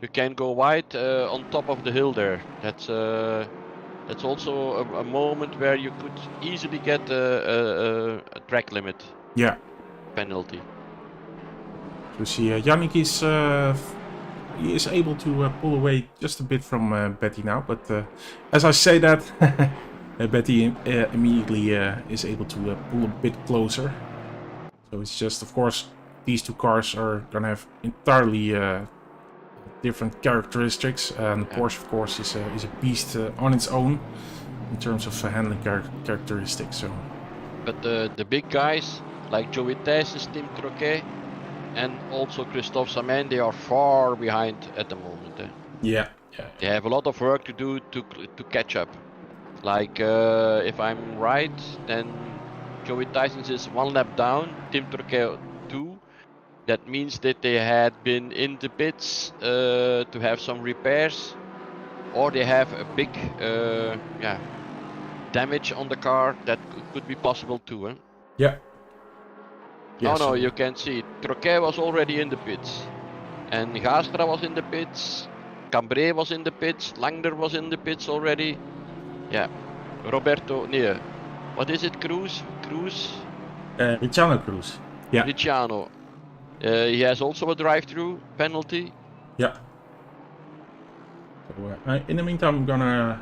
you can go wide on top of the hill there. That's also a moment where you could easily get a track limit penalty. So see, Yannick is able to pull away just a bit from Betty now, but as I say that, Betty immediately is able to pull a bit closer. So it's just, of course, these two cars are gonna have entirely different characteristics, and the Porsche, of course, is a beast on its own in terms of handling characteristics. So, but the big guys like Joey Thijs, Tim Troquet, and also Christophe Samen, they are far behind at the moment. Yeah. They have a lot of work to do to catch up. Like, if I'm right, then Joey Tyson's is 1 lap down, Tim Turkel 2. That means that they had been in the pits to have some repairs, or they have a big damage on the car. That could be possible too. Huh? Yeah. Oh no, you can see Troquet was already in the pits, and Gastra was in the pits, Cambrai was in the pits, Langner was in the pits already. Yeah, Roberto, nee, what is it, Cruz? Ricciano Cruz. Yeah. Ricciano. He has also a drive-through penalty. Yeah. So, in the meantime, I'm gonna...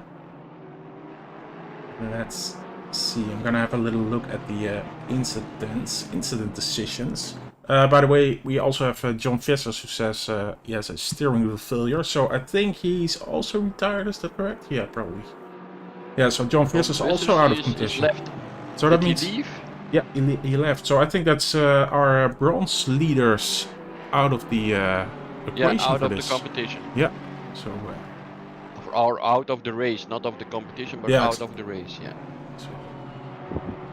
Let's see, I'm gonna have a little look at the incident decisions. By the way, we also have John Vissers, who says he has a steering wheel failure. So I think he's also retired, is that correct? Yeah, probably. Yeah, so John Vissers is also out of competition. So that means... He leave? Yeah, he left. So I think that's our bronze leaders out of the equation out for of this. the competition. Yeah, so... or out of the race, not of the competition, but out of the race, yeah. So,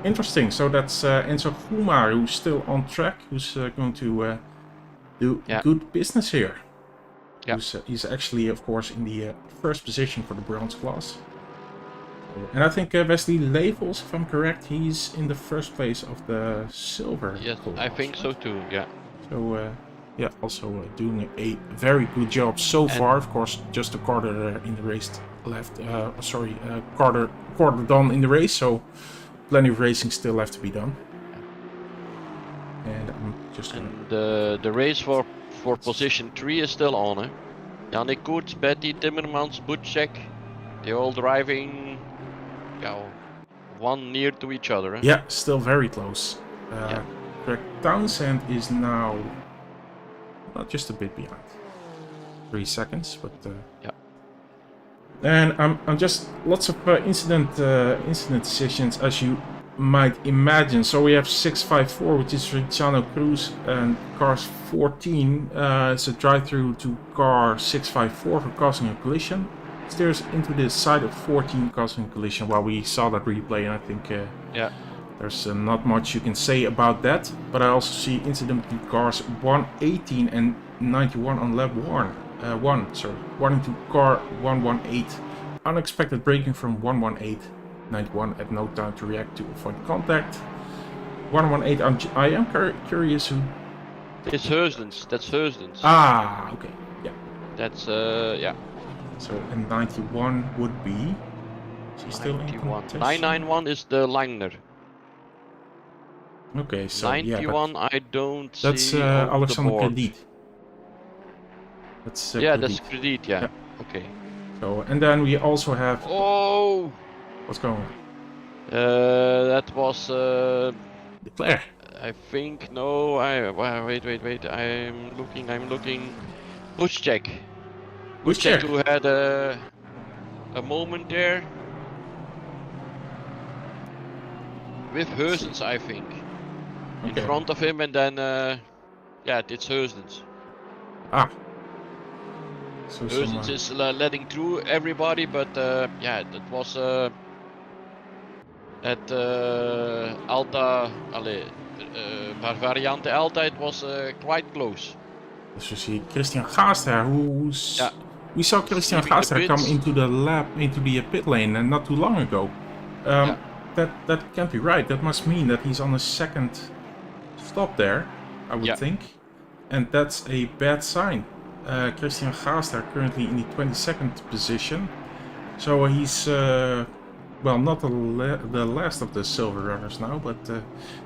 interesting. So that's Enzo Kumar, who's still on track, who's going to do good business here. Yeah. He's actually, of course, in the first position for the bronze class. And I think Wesley Levels, if I'm correct, he's in the first place of the silver. Yes, class, I think so too, yeah. So, yeah, also doing a very good job so far. Of course, just a quarter in the race left. Quarter done in the race, so plenty of racing still left to be done. And I'm just gonna... And the race for position 3 is still on. Eh? Yannick Koerts, Betty, Timmermans, Butchek, they're all driving one near to each other. Eh? Yeah, still very close. Greg Townsend is now just a bit behind. 3 seconds, but and I'm just lots of incident decisions, as you might imagine. So we have 654, which is Ricciano Cruz, and car 14 is a drive-through to car 654 for causing a collision. Steers into the side of 14, causing a collision. While we saw that replay, and I think there's not much you can say about that. But I also see incident between cars 118 and 91 on lap 1. 1 into car 118. Unexpected braking from 118. 91 at no time to react to avoid contact. 118, I am curious who... It's Heusdens, that's Heusdens. Ah, okay, yeah. That's, So, and 91 would be... Is he still in competition? 991 is the Langner. Okay, so 91 I don't see. That's Alexander Credit. That's that's Credit, yeah. Okay. So, and then we also have... Oh! What's going on? That was... Declare. I think, no, wait, I'm looking. Buschek, who had a moment there. With Heusdens, I think. In front of him, and then, it's Heusdens. Ah. So Heusdens is letting through everybody, but that was at Alta, Variante Alta, it was quite close. So see Christian Gastra, we saw Christian Gastra come into the pit lane and not too long ago. That can't be right. That must mean that he's on a second stop there, I would think, and that's a bad sign. Christian Gastra currently in the 22nd position, so he's not the last of the silver runners now, but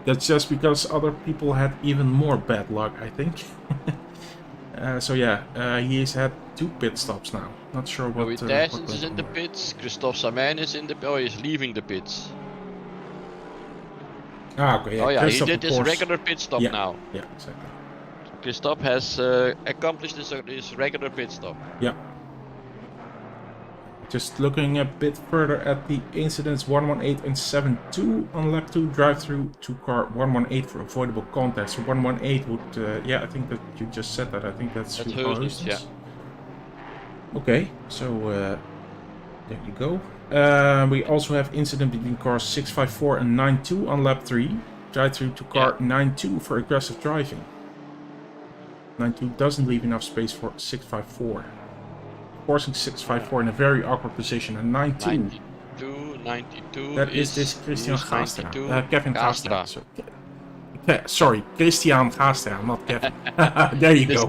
that's just because other people had even more bad luck, I think. He's had 2 pit stops now. Not sure what. Louis Thijsens is in the pits. Christophe Samen is in the. Oh, he's leaving the pits. Ah, okay. Yeah. Oh yeah, Christophe, he did his regular pit stop now. Yeah, exactly. So Christophe has accomplished his regular pit stop. Yeah. just looking a bit further at the incidents 118 and 72 on lap 2, drive-through to car 118 for avoidable contact. So 118 would, yeah, I think that you just said that. I think that's Heusden's, yeah. Okay, so there you go. We also have incident between cars 654 and 92 on lap 3, drive-through to car 92 for aggressive driving. 92 doesn't leave enough space for 654. Forcing 654 in a very awkward position. And 92. 92 That is this Christian Gastra. Kevin Gastra. Gastra. Sorry, Christian Gastra, not Kevin. There you go.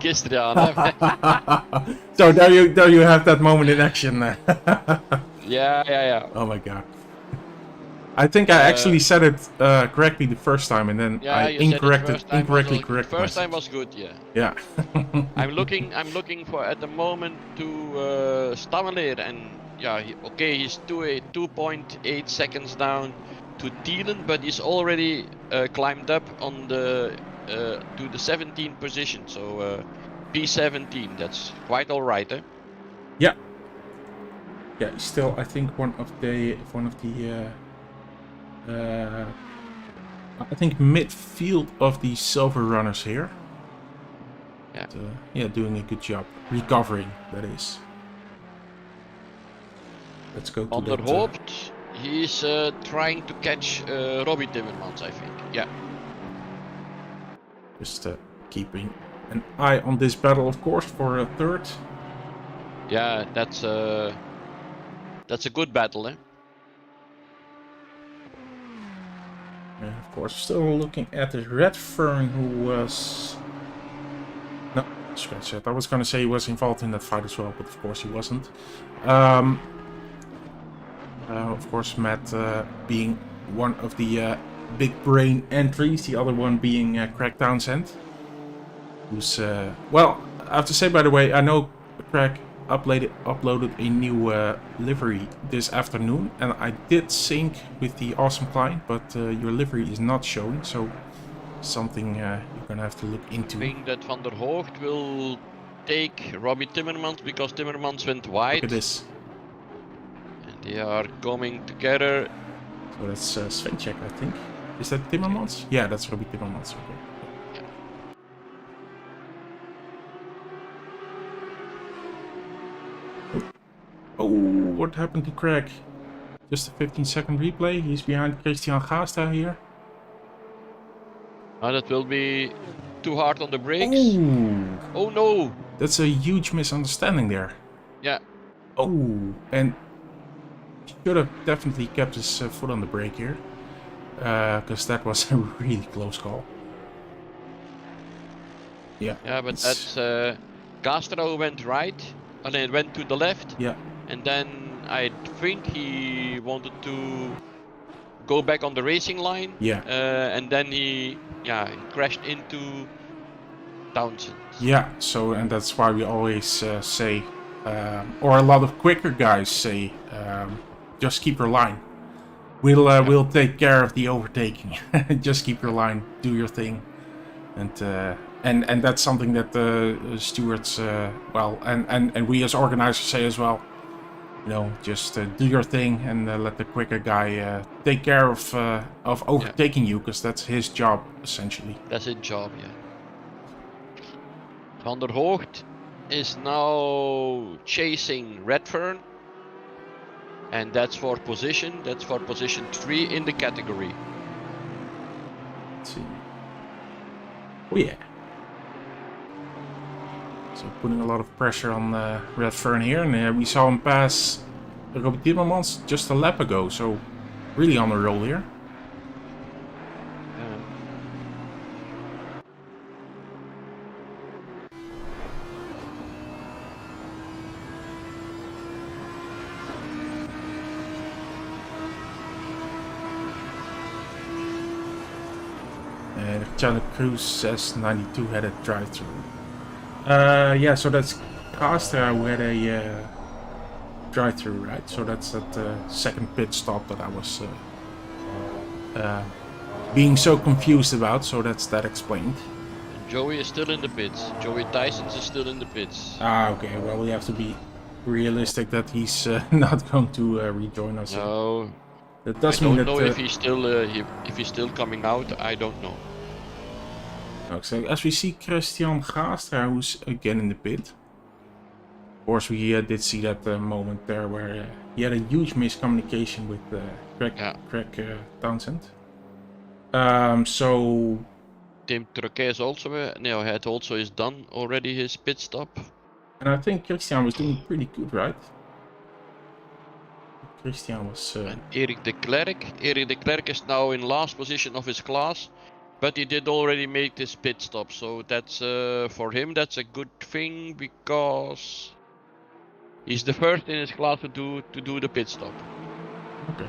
So there you have that moment in action. Yeah. Oh my god. I think I actually said it correctly the first time, and then I incorrectly corrected myself. First time was good, yeah. I'm looking for at the moment to Stammeler, and yeah, he's 2.8 seconds down to Thielen, but he's already climbed up on the to the 17th position, so P17. That's quite all right, eh? Yeah. Yeah, he's still, I think, one of the I think midfield of the silver runners here. Yeah. But, yeah, doing a good job recovering. That is. Let's go to Van der Hoopt, he's trying to catch Robbie Timmermans, I think. Yeah. Just keeping an eye on this battle, of course, for a third. Yeah, that's a good battle, eh? And of course, still looking at the Redfern, who was... No, scratch that. I was going to say he was involved in that fight as well, but of course he wasn't. Of course, Matt being one of the big brain entries, the other one being Craig Townsend. Who's, well, I have to say, by the way, I know Craig uploaded a new livery this afternoon, and I did sync with the awesome client, but your livery is not showing, so something you're gonna have to look into. I think that Van der Hoogt will take Robbie Timmermans because Timmermans went wide. Look at this. And they are coming together. So that's Svenchek, I think. Is that Timmermans? Yeah, that's Robbie Timmermans. Okay. Oh, what happened to Craig? Just a 15-second replay. He's behind Christian Gastra here. Oh, that will be too hard on the brakes. Ooh. Oh no! That's a huge misunderstanding there. Yeah. Oh, and he should have definitely kept his foot on the brake here. Because that was a really close call. Yeah. Yeah, but that's Castro went right, and then went to the left. Yeah. And then I think he wanted to go back on the racing line. Yeah. And then he crashed into Townsend. Yeah. So, and that's why we always say, or a lot of quicker guys say, just keep your line. We'll take care of the overtaking. Just keep your line, do your thing, and that's something that the stewards, well, and we as organizers say as well. You know, just do your thing and let the quicker guy take care of overtaking you, because that's his job essentially. That's his job, yeah. Van der Hoogt is now chasing Redfern. And that's for position 3 in the category. Let's see. Oh yeah. So putting a lot of pressure on Redfern here, and we saw him pass Robbie Timmermans just a lap ago, so really on a roll here. Channel Cruz says 92 had a drive-through. Yeah, so that's Castra who had a drive-through, right? So that's that second pit stop that I was being so confused about. So that's that explained. Joey is still in the pits. Joey Tysons is still in the pits. Ah, okay. Well, we have to be realistic that he's not going to rejoin us. No, That I does mean don't that. know if he's still coming out. I don't know. So as we see Christian Gastra, who's again in the pit. Of course, we did see that moment there where he had a huge miscommunication with Craig Townsend. So Tim Truquet also had also is done already his pit stop. and I think Christian was doing pretty good, right? Christian was. And Eric de Klerk is now in last position of his class, but he did already make this pit stop, so that's for him that's a good thing because he's the first in his class to do the pit stop. Okay.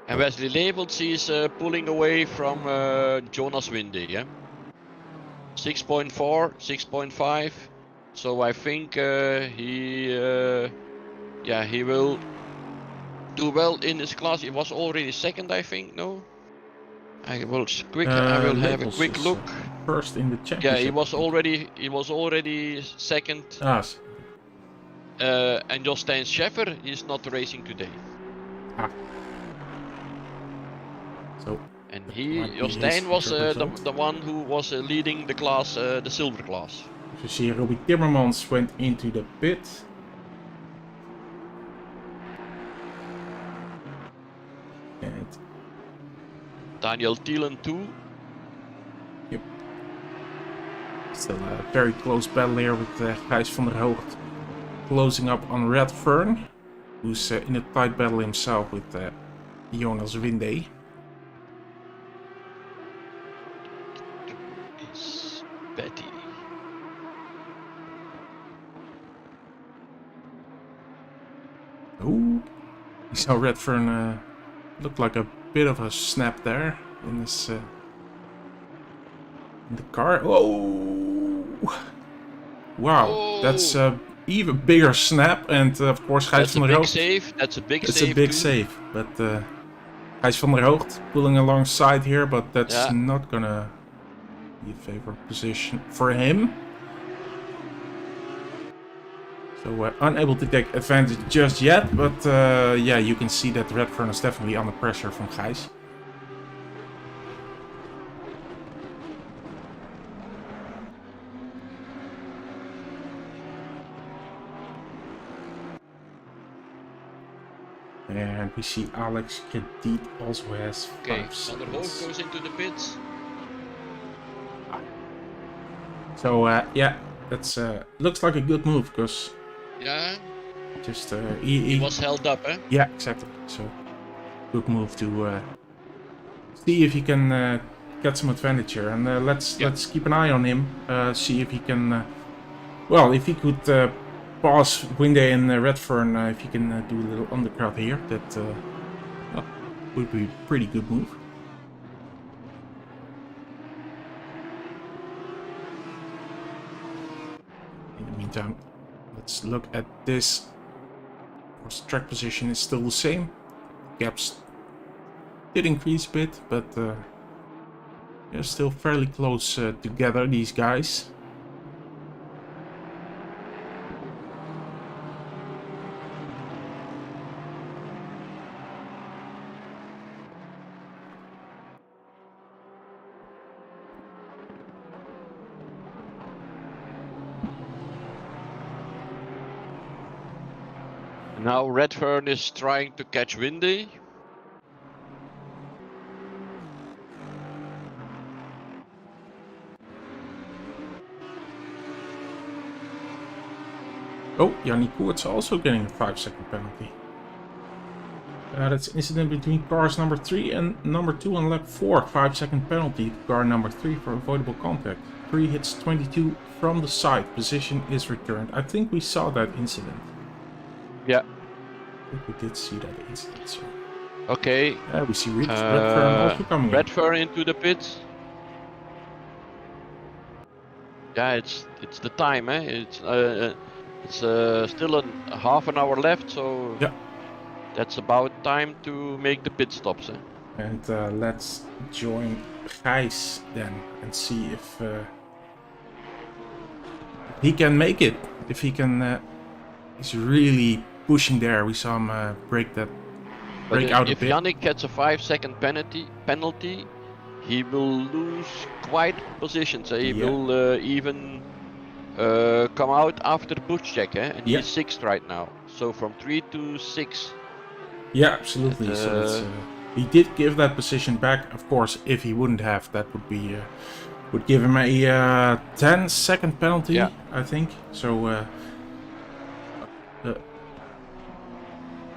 And Wesley Labels is pulling away from Jonas Winde, yeah? 6.4, 6.5. So I think he will do well in his class. He was already second, I think. No, I will have a quick look. First in the championship. Yeah, he was already second. Ah. And Jostein Scheffer is not racing today. Ah. So. And Jostein was the one who was leading the class, the silver class. So you see Robbie Timmermans went into the pit. And Daniel Thielen too. Yep. Still a very close battle here with Gijs van der Hoogt closing up on Redfern, who's in a tight battle himself with Jonas Winde. Betty. Ooh, we saw Redfern look like a bit of a snap there in this in the car. Whoa! Wow, oh. That's even bigger snap, and of course Gijs van der Hoogt. That's a big save. It's a big save, but Gijs van der Hoogt pulling alongside here, but that's not gonna be a favorite position for him. So unable to take advantage just yet, but yeah, you can see that Redfern is definitely under pressure from Gijs. And we see Alex Kedit also has 5 Van der Hoogt goes into the pits. So yeah, that's looks like a good move because just he was held up, eh? Yeah, exactly. So good move to see if he can get some advantage here, and let's keep an eye on him. See if he can. Well, if he could pass Winde and Redfern, if he can do a little undercut here, that would be a pretty good move. In the meantime, let's look at this. Of course, track position is still the same. Gaps did increase a bit, but they're still fairly close together, these guys. Now Redfern is trying to catch Winde. Oh, Yannick Koert's also getting a 5-second penalty. That's incident between cars number 3 and number 2 on lap 4. 5-second penalty to car number 3 for avoidable contact. 3 hits 22 from the side. Position is returned. I think we saw that incident. Yeah. I think we did see that incident, so. Okay. We see Redfern also coming Redfern into the pits. Yeah, it's the time, eh? It's still half an hour left, so yeah, that's about time to make the pit stops. Eh? And let's join Gijs then and see if he can make it. If he can, he's really pushing there. We saw him break out a if bit. Yannick gets a 5-second penalty, he will lose quite positions. He will even come out after Butchek, and he's 6th right now. So from 3 to 6. Yeah, absolutely. So that's, he did give that position back. Of course, if he wouldn't have, that would give him a 10-second penalty, I think. So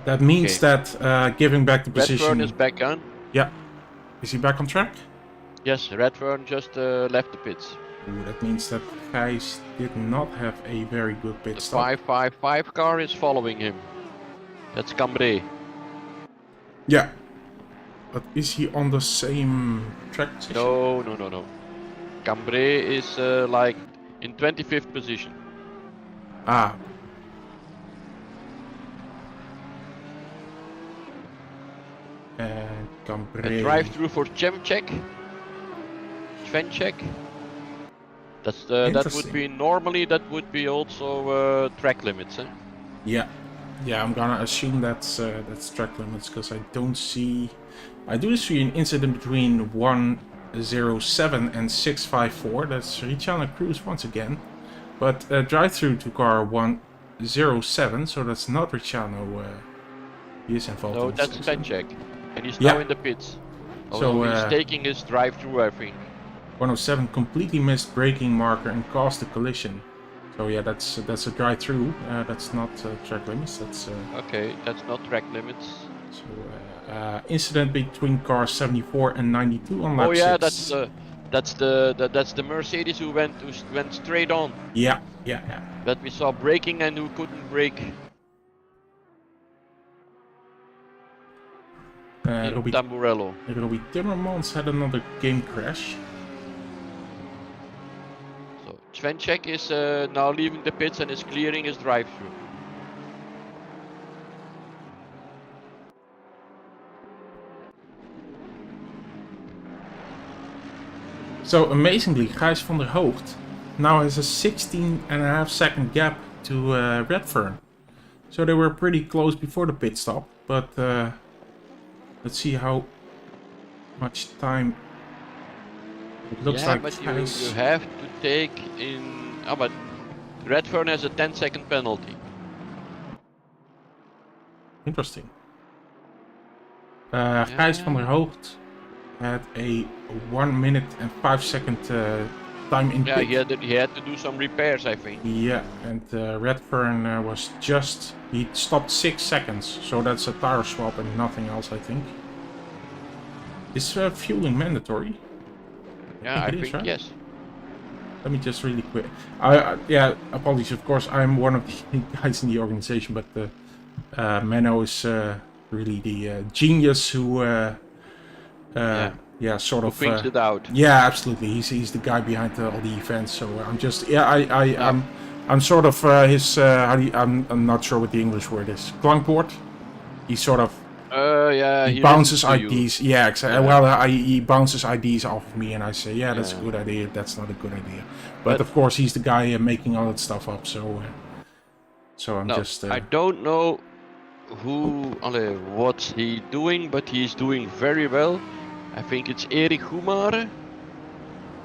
that means that giving back the position. Redfern is back on. Yeah, is he back on track? Yes, Redfern just left the pits. Ooh, that means that Gijs did not have a very good pit stop. The 555 car is following him. That's Cambrai. Yeah. But is he on the same track position? No. Cambrai is like in 25th position. Ah. And Cambrai. A drive-through for Svenček. That would be normally also track limits, eh? Yeah, I'm gonna assume that's track limits because I do see an incident between 107 and 654. That's Ricciano Cruz once again, but drive-through to car 107, so that's not Ricciano. He is involved. No, that's Svenček, and he's now in the pits. So he's taking his drive-through, I think. 107 completely missed braking marker and caused a collision. So yeah, that's a drive-through. That's not track limits. That's okay. That's not track limits. So incident between cars 74 and 92 on lap 6. Oh yeah, that's the Mercedes who went straight on. Yeah. That we saw braking and who couldn't brake. Tamburello. Robbie Timmermans had another game crash. So Svenček is now leaving the pits and is clearing his drive-through. So amazingly, Gijs van der Hoogt now has a 16.5 second gap to Redfern. So they were pretty close before the pit stop, but let's see how much time it looks like. But you have to take in. Oh, but Redfern has a 10-second penalty. Interesting. Gijs van der Hoogt had a 1 minute and 5 second time in pit. He had to do some repairs, I think. Yeah, and Redfern he stopped 6 seconds, so that's a tire swap and nothing else, I think. Is fueling mandatory? I think right? Yes. Let me just really quick. Apologies, of course, I'm one of the guys in the organization, but Menno is really the genius who sort of figures it out. Yeah, absolutely. He's the guy behind all the events. So I'm just I'm sort of his I'm not sure what the English word is. Klankbord. He sort of he bounces ideas. Yeah, exactly. Yeah. Well, he bounces ideas off of me, and I say, that's a good idea. That's not a good idea. But of course, he's the guy making all that stuff up. So I'm just. I don't know what's he doing, but he's doing very well. I think it's Erik Goumare,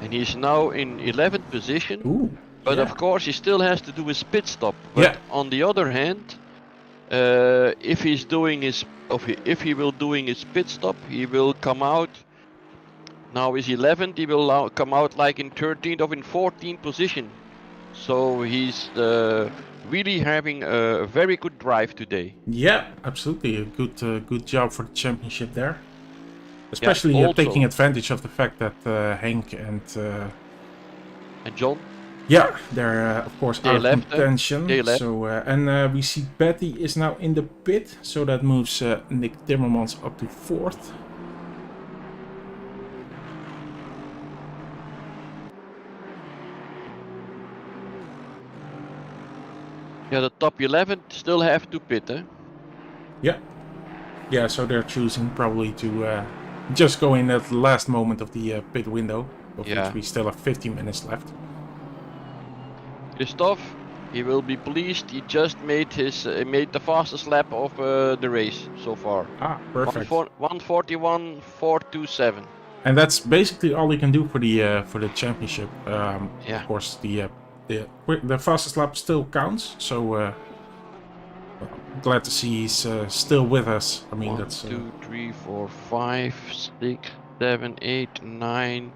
and he's now in 11th position. Ooh, but of course, he still has to do his pit stop. But on the other hand, if he will doing his pit stop, he will come out. Now he's 11th. He will come out like in 13th or in 14th position. So he's really having a very good drive today. Yeah, absolutely. A good job for the championship there. Especially taking advantage of the fact that Henk and John. Yeah, they're of course out of contention. They left. So and we see Betty is now in the pit, so that moves Nick Timmermans up to 4th. Yeah, the top 11 still have to pit, eh? Yeah. Yeah, so they're choosing probably to just go in at the last moment of the pit window, of Yeah. which we still have 15 minutes left. Christophe, he will be pleased. He just made the fastest lap of the race so far. Ah, perfect. 1:41.427. And that's basically all you can do for the championship. Yeah. Of course, the fastest lap still counts. So well, glad to see he's still with us. I mean, 1, that's 2, 3, 4, 5, 6, 7, 8, 9,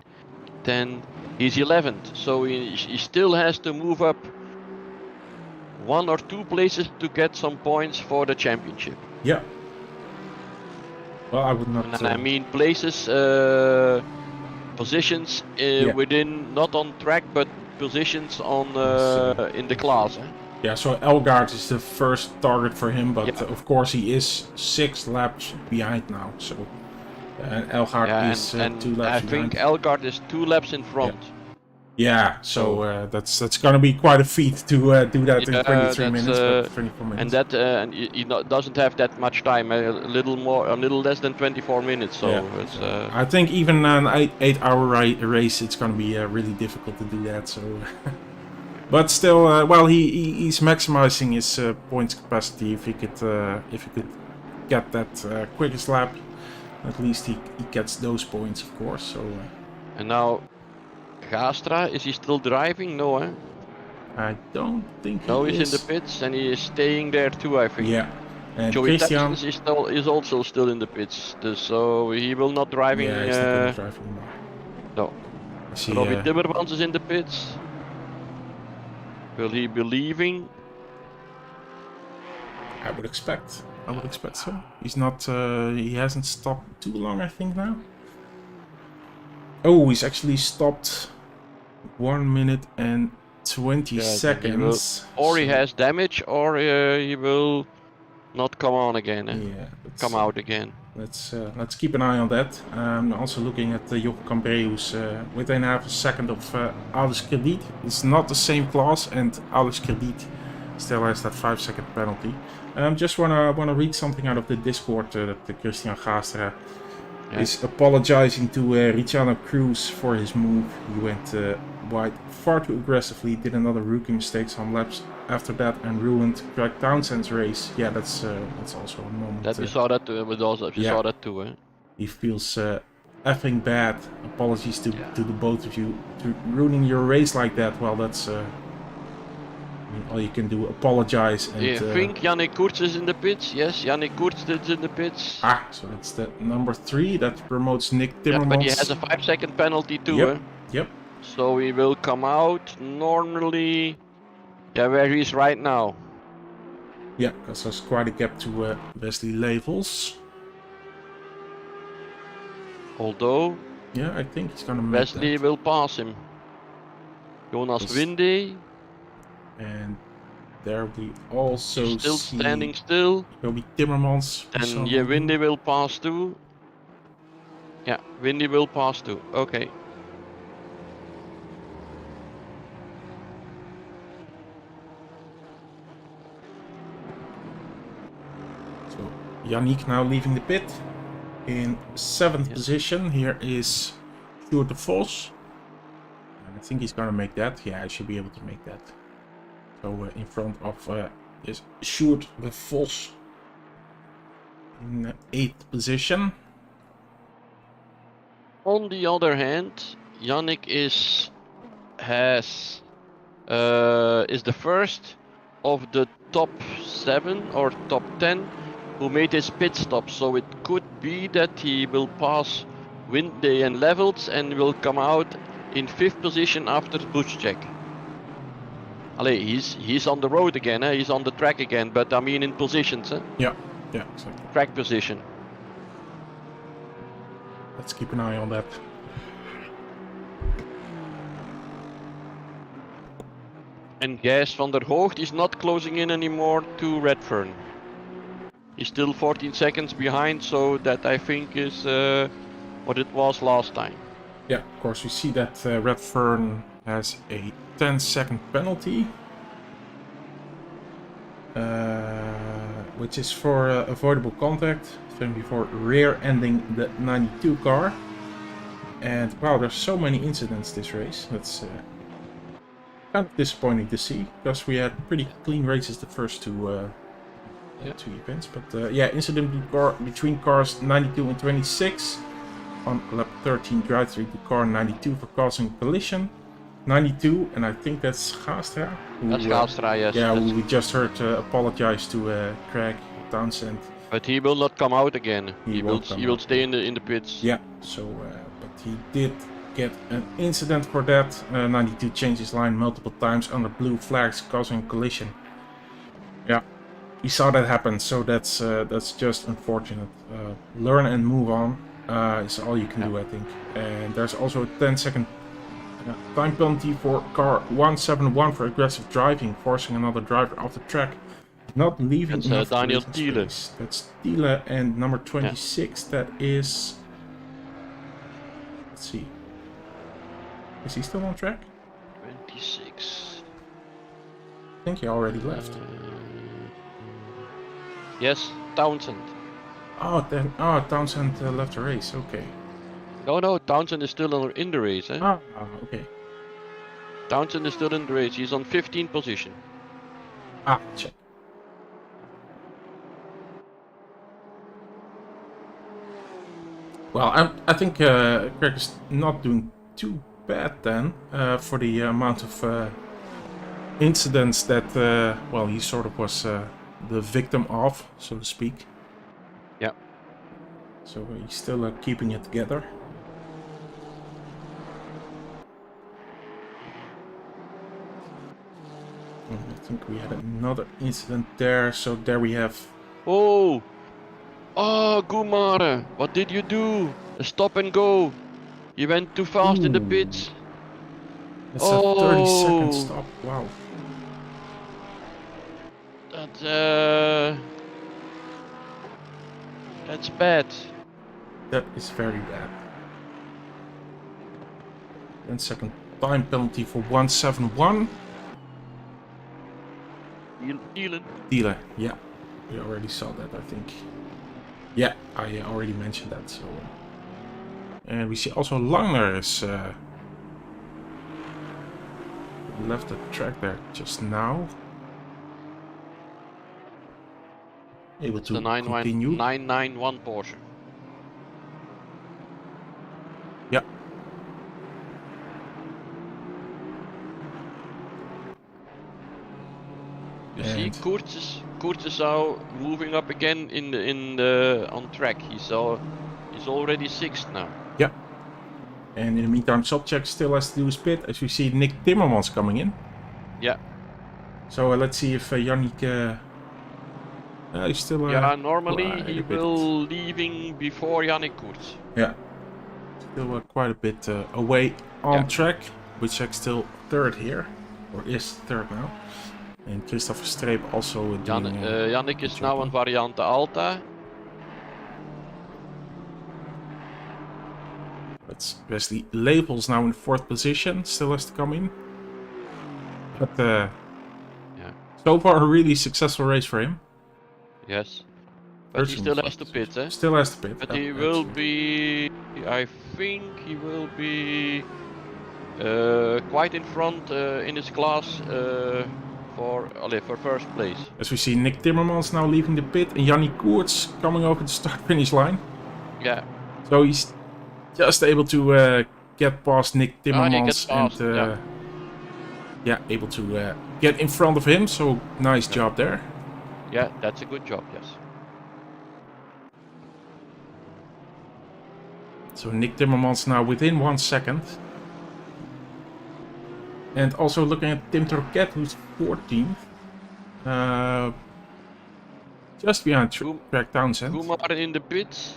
10. He's 11th, so he still has to move up 1 or 2 places to get some points for the championship. yeah. Well, I would not. And I mean places, positions within, not on track, but positions on in the class. Yeah, so Elgaard is the first target for him, but Yeah. of course he is 6 laps behind now. So Elgaard is 2 laps behind. I think Elgaard is 2 laps in front. Yeah, so that's gonna be quite a feat to do that in 23 minutes, but 24 minutes. And he doesn't have that much time. A little less than 24 minutes. So yeah, it's. I think even an 8-hour race, it's gonna be really difficult to do that. So, but still, well, he's maximizing his points capacity. If he could get that quickest lap, at least he gets those points, of course. So. And now. Gastra, is he still driving? No, eh? I don't think no, he he's in the pits and he is staying there too, I think. Yeah. And Joey Christian is also still in the pits, so he will not driving. Yeah, he's not gonna drive anymore. No. Robbie Timmermans is in the pits. Will he be leaving? I would expect so. He's not. He hasn't stopped too long, I think now. Oh, he's actually stopped 1 minute and 20 seconds. He has damage, or he will not come on again. Yeah, come out again. Let's keep an eye on that. I'm also looking at Jocke Cambrai, who's within half a second of Alex Krediet. It's not the same class, and Alex Krediet still has that 5-second penalty. Just wanna read something out of the Discord that Christian Gastra is apologizing to Ricciardo Cruz for his move. He went wide far too aggressively, did another rookie mistake some laps after that, and ruined Craig Townsend's race. Yeah, that's also a moment. That we saw that with us. We saw that too. He feels effing bad. Apologies to the both of you to ruining your race like that. Well, that's all you can do. Apologize. And, I think Yannick Koerts is in the pits. Yes, Yannick Koerts is in the pits. Ah, so that's the number 3 that promotes Nick Timmermans. Yeah, but he has a 5-second penalty too. Yep. Yep. So he will come out normally. Yeah, where he is right now. Yeah, because there's quite a gap to Wesley Levels. Although. Yeah, I think he's gonna make Wesley will pass him. Jonas Winde. And there we also still see standing still. Will be Timmermans. And yeah, Winde will pass too. Yeah, Winde will pass too. Okay. So Yannick now leaving the pit in 7th position. Here is Stuart de Vos. And I think he's gonna make that. Yeah, I should be able to make that. So in front of is Stuart de Vos in 8th position. On the other hand, Yannick is the first of the top 7 or top 10 who made his pit stop. So it could be that he will pass Winde and Levels and will come out in 5th position after Buschcheck. Allee, he's on the road again, he's on the track again, but I mean in positions. Yeah, exactly. Track position. Let's keep an eye on that. And Gijs van der Hoogt is not closing in anymore to Redfern. He's still 14 seconds behind, so that I think is what it was last time. Yeah, of course we see that Redfern has a 10-second penalty. which is for avoidable contact, then before rear-ending the 92 car. And wow, there's so many incidents this race. That's kind of disappointing to see, because we had pretty clean races the first two events. But yeah, incident between cars 92 and 26 on lap 13, drive-through to car 92 for causing collision. 92, and I think that's Gastra. That's Gastra, yes. Yeah, who we just heard apologize to Craig Townsend. But he will not come out again. He will stay in the pits. Yeah. So, but he did get an incident for that. 92 changed his line multiple times under blue flags, causing collision. Yeah, he saw that happen. So that's just unfortunate. Learn and move on is all you can do, I think. And there's also a 10-second time penalty for car 171 for aggressive driving, forcing another driver off the track, not leaving. That's Daniel Thiele. That's Thiele, and number 26. That is. Let's see. Is he still on track? 26. I think he already left. Yes, Townsend. Oh, Townsend left the race. Okay. No, Townsend is still in the race. Eh? Okay. Townsend is still in the race. He's on 15th position. Check. Well, I think Craig is not doing too bad then for the amount of incidents that, well, he sort of was the victim of, so to speak. Yeah. So he's still keeping it together. I think we had another incident there, so there we have... Oh, Gumare, what did you do? A stop and go. You went too fast in the pits. That's a 30-second stop, wow. That's bad. That is very bad. 10-second time penalty for 171. Thiele, yeah. We already saw that, I think. Yeah, I already mentioned that, so... And we see also Langner is... left the track there just now. Able to continue. 991 Porsche. Yeah. You see, Kurz is now moving up again on track. He's already 6th now. Yeah. And in the meantime, Sobchak still has to do his pit, as we see Nick Timmermans coming in. Yeah. So let's see if Yannick... he's still... yeah, normally he will leaving before Yannick Kurz. Yeah. Still quite a bit away on track. Wojciech still 3rd here, or is 3rd now. And Christopher Streep also doing... Yannick is now on Variante Alta. That's Wesley Labels now in 4th position, still has to come in. But so far a really successful race for him. Yes. But he still has to pit, eh? Still has to pit. But he will be... I think he will be quite in front in his class for 1st place. As we see Nick Timmermans now leaving the pit and Yannick Kurz coming over the start-finish line. Yeah. So he's just able to get past Nick Timmermans and able to get in front of him. So nice job there. Yeah, that's a good job, yes. So Nick Timmermans now within 1 second. And also looking at Tim Troquet, who's 14th. Just behind Craig Townsend. Kumar in the pits.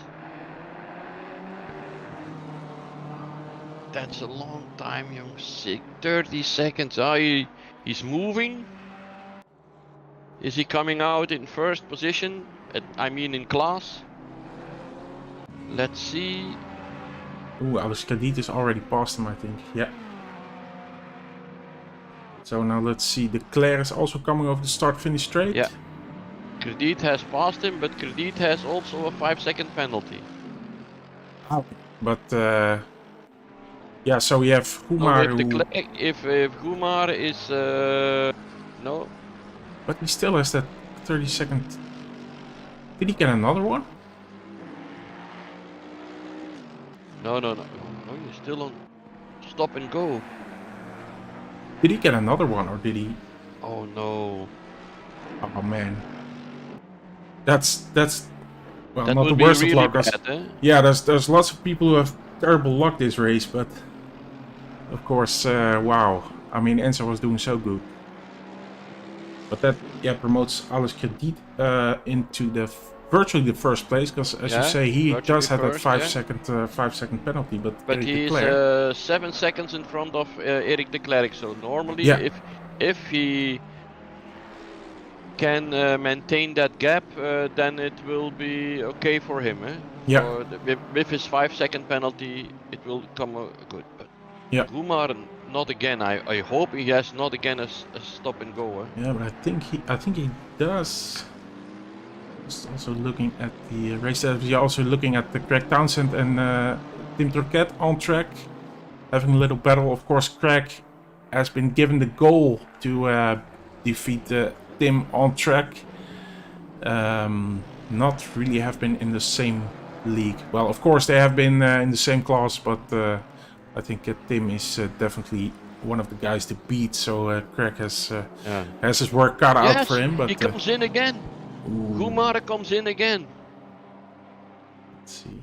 That's a long time, young. 30 seconds. He's moving. Is he coming out in 1st position? I mean in class. Let's see. Ooh, Alex Kadit is already past him, I think. Yeah. So now let's see. Leclerc is also coming over the start-finish straight. Yeah. Credit has passed him, but Credit has also a 5-second penalty. Okay. But yeah, so we have So Kumar if who... if Kumar is no, But he still has that 30-second... Did he get another one? no, you're still on stop and go. Did he get another one, or did he... Oh no. Oh man. That's well, That not the would be worst of really luck. 'Cause- bad, eh? Yeah, there's lots of people who have terrible luck this race, but of course, wow. I mean, Enzo was doing so good. But that, yeah, promotes Alles Krediet into the virtually the first place, because as you Yeah, say, he virtually does have that first, 5-second penalty. But Eric de he's Clercq, 7 seconds in front of Eric de Klerk. So normally, Yeah. if he can maintain that gap, then it will be okay for him. Eh? Yeah. So with his 5-second penalty, it will come good. But Yeah. Kumar, not again. I hope he has not again a stop and go. Eh? Yeah, but I think he does. Just also looking at the race, we're also looking at the Craig Townsend and Tim Turquette on track, having a little battle. Of course, Craig has been given the goal to defeat Tim on track. Not really have been in the same league. Well, of course they have been in the same class, but I think Tim is definitely one of the guys to beat. So Craig has his work cut out for him. But he comes in again. ooh. Kumar comes in again. Let's see.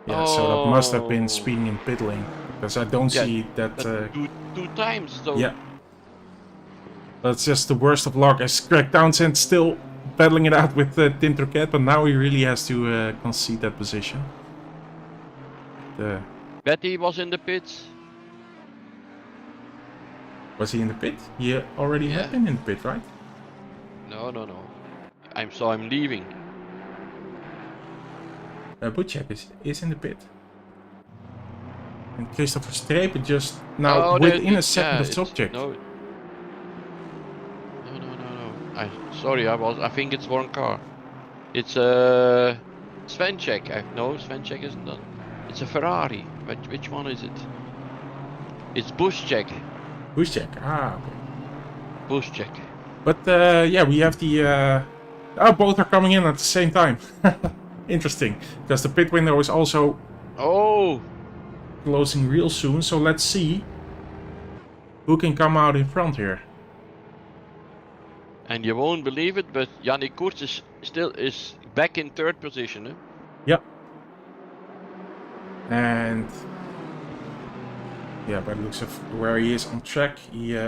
Yeah, so that must have been Oh. speeding in pit lane, because I don't see that. Two times. So Yeah. That's just the worst of luck, as Craig Townsend still battling it out with Tim Turquette, but now he really has to concede that position. Betty was in the pits. Was he in the pit? He already had been in the pit, right? No. I'm leaving. Butchek is in the pit. And Christopher Strepen just now within a second of subject. No. Sorry, I think it's one car. It's Svenček. No, Svenček isn't done. It's a Ferrari. Which one is it? It's Buschek. Buschek, okay. Buschek. But yeah, we have the... both are coming in at the same time. Interesting, because the pit window is also closing real soon. So let's see who can come out in front here. And you won't believe it, but Yannick Koerts is still back in third position. Eh? Yep. And yeah, by the looks of where he is on track, he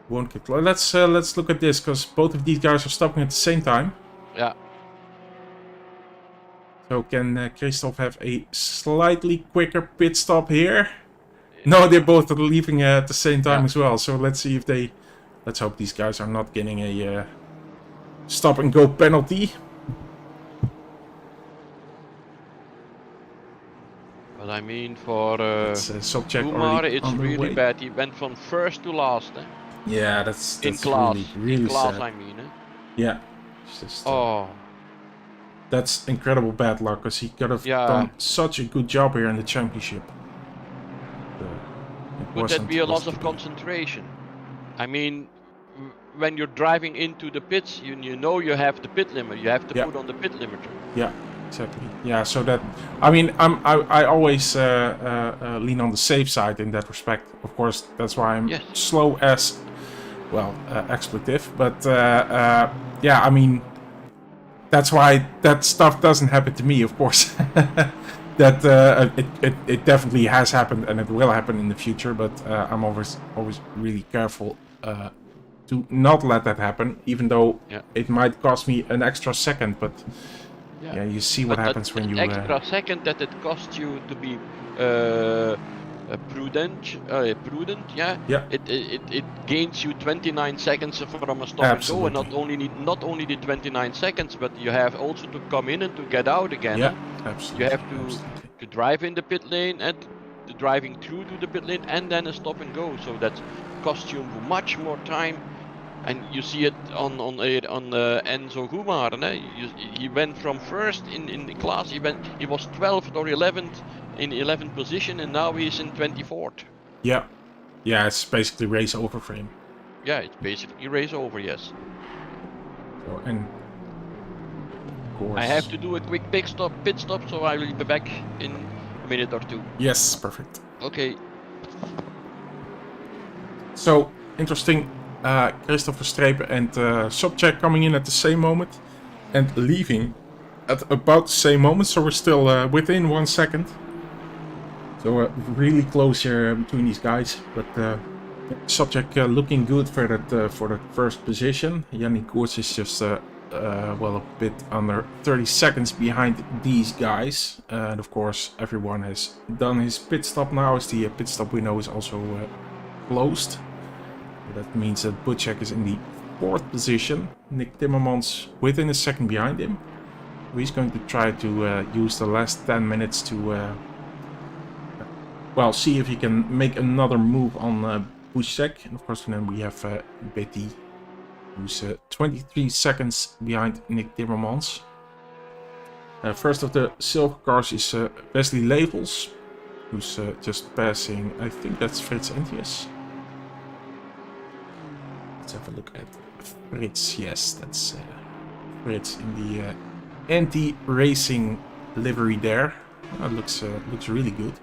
won't get close. Let's look at this, because both of these guys are stopping at the same time. Yeah. So can Christoph have a slightly quicker pit stop here? No, they're both leaving at the same time as well. So let's see if they... Let's hope these guys are not getting a stop and go penalty. But I mean, for Kumar, it's really bad. He went from first to last. Eh? Yeah, that's in class. Really in class, sad. I mean. Eh? Yeah. It's just, that's incredible bad luck, because he could have done such a good job here in the championship. Would that be a loss of concentration? I mean, when you're driving into the pits, you know you have the pit limit. You have to put on the pit limiter. Yeah, exactly. Yeah, so that... I mean, I always lean on the safe side in that respect. Of course, that's why I'm slow as... Well, expletive. But, yeah, I mean... That's why that stuff doesn't happen to me, of course. That it definitely has happened, and it will happen in the future, but I'm always really careful to not let that happen, even though it might cost me an extra second. But yeah, you see what happens when you... extra second that it costs you to be prudent, yeah. It gains you 29 seconds from a stop and go, and not only the 29 seconds, but you have also to come in and to get out again. Yeah, absolutely. You have to drive in the pit lane and driving through to the pit lane and then a stop and go. So that costs you much more time And you see it on Enzo Gumaren. He went from first in the class. He was 12th or 11th in 11th position, and now he's in 24th. Yeah, yeah, it's basically race over for him. Yeah, it's basically race over. Yes. So, and of course, I have to do a quick pit stop, so I will be back in a minute or two. Yes, perfect. Okay. So interesting. Christopher Strepen and Sobchak coming in at the same moment and leaving at about the same moment. So we're still within 1 second. So really close here between these guys. But Sobchak looking good for that first position. Yannick Koerts is just well, a bit under 30 seconds behind these guys. And of course, everyone has done his pit stop now, as the pit stop window is also closed. So that means that Butchek is in the 4th position. Nick Timmermans within a second behind him. He's going to try to use the last 10 minutes to, well, see if he can make another move on Butchek. And of course, then we have Betty, who's 23 seconds behind Nick Timmermans. First of the silver cars is Wesley Levels, who's just passing, I think that's Frits Entius. Let's have a look at Frits. Yes, that's Frits in the anti-racing livery there. Looks really good.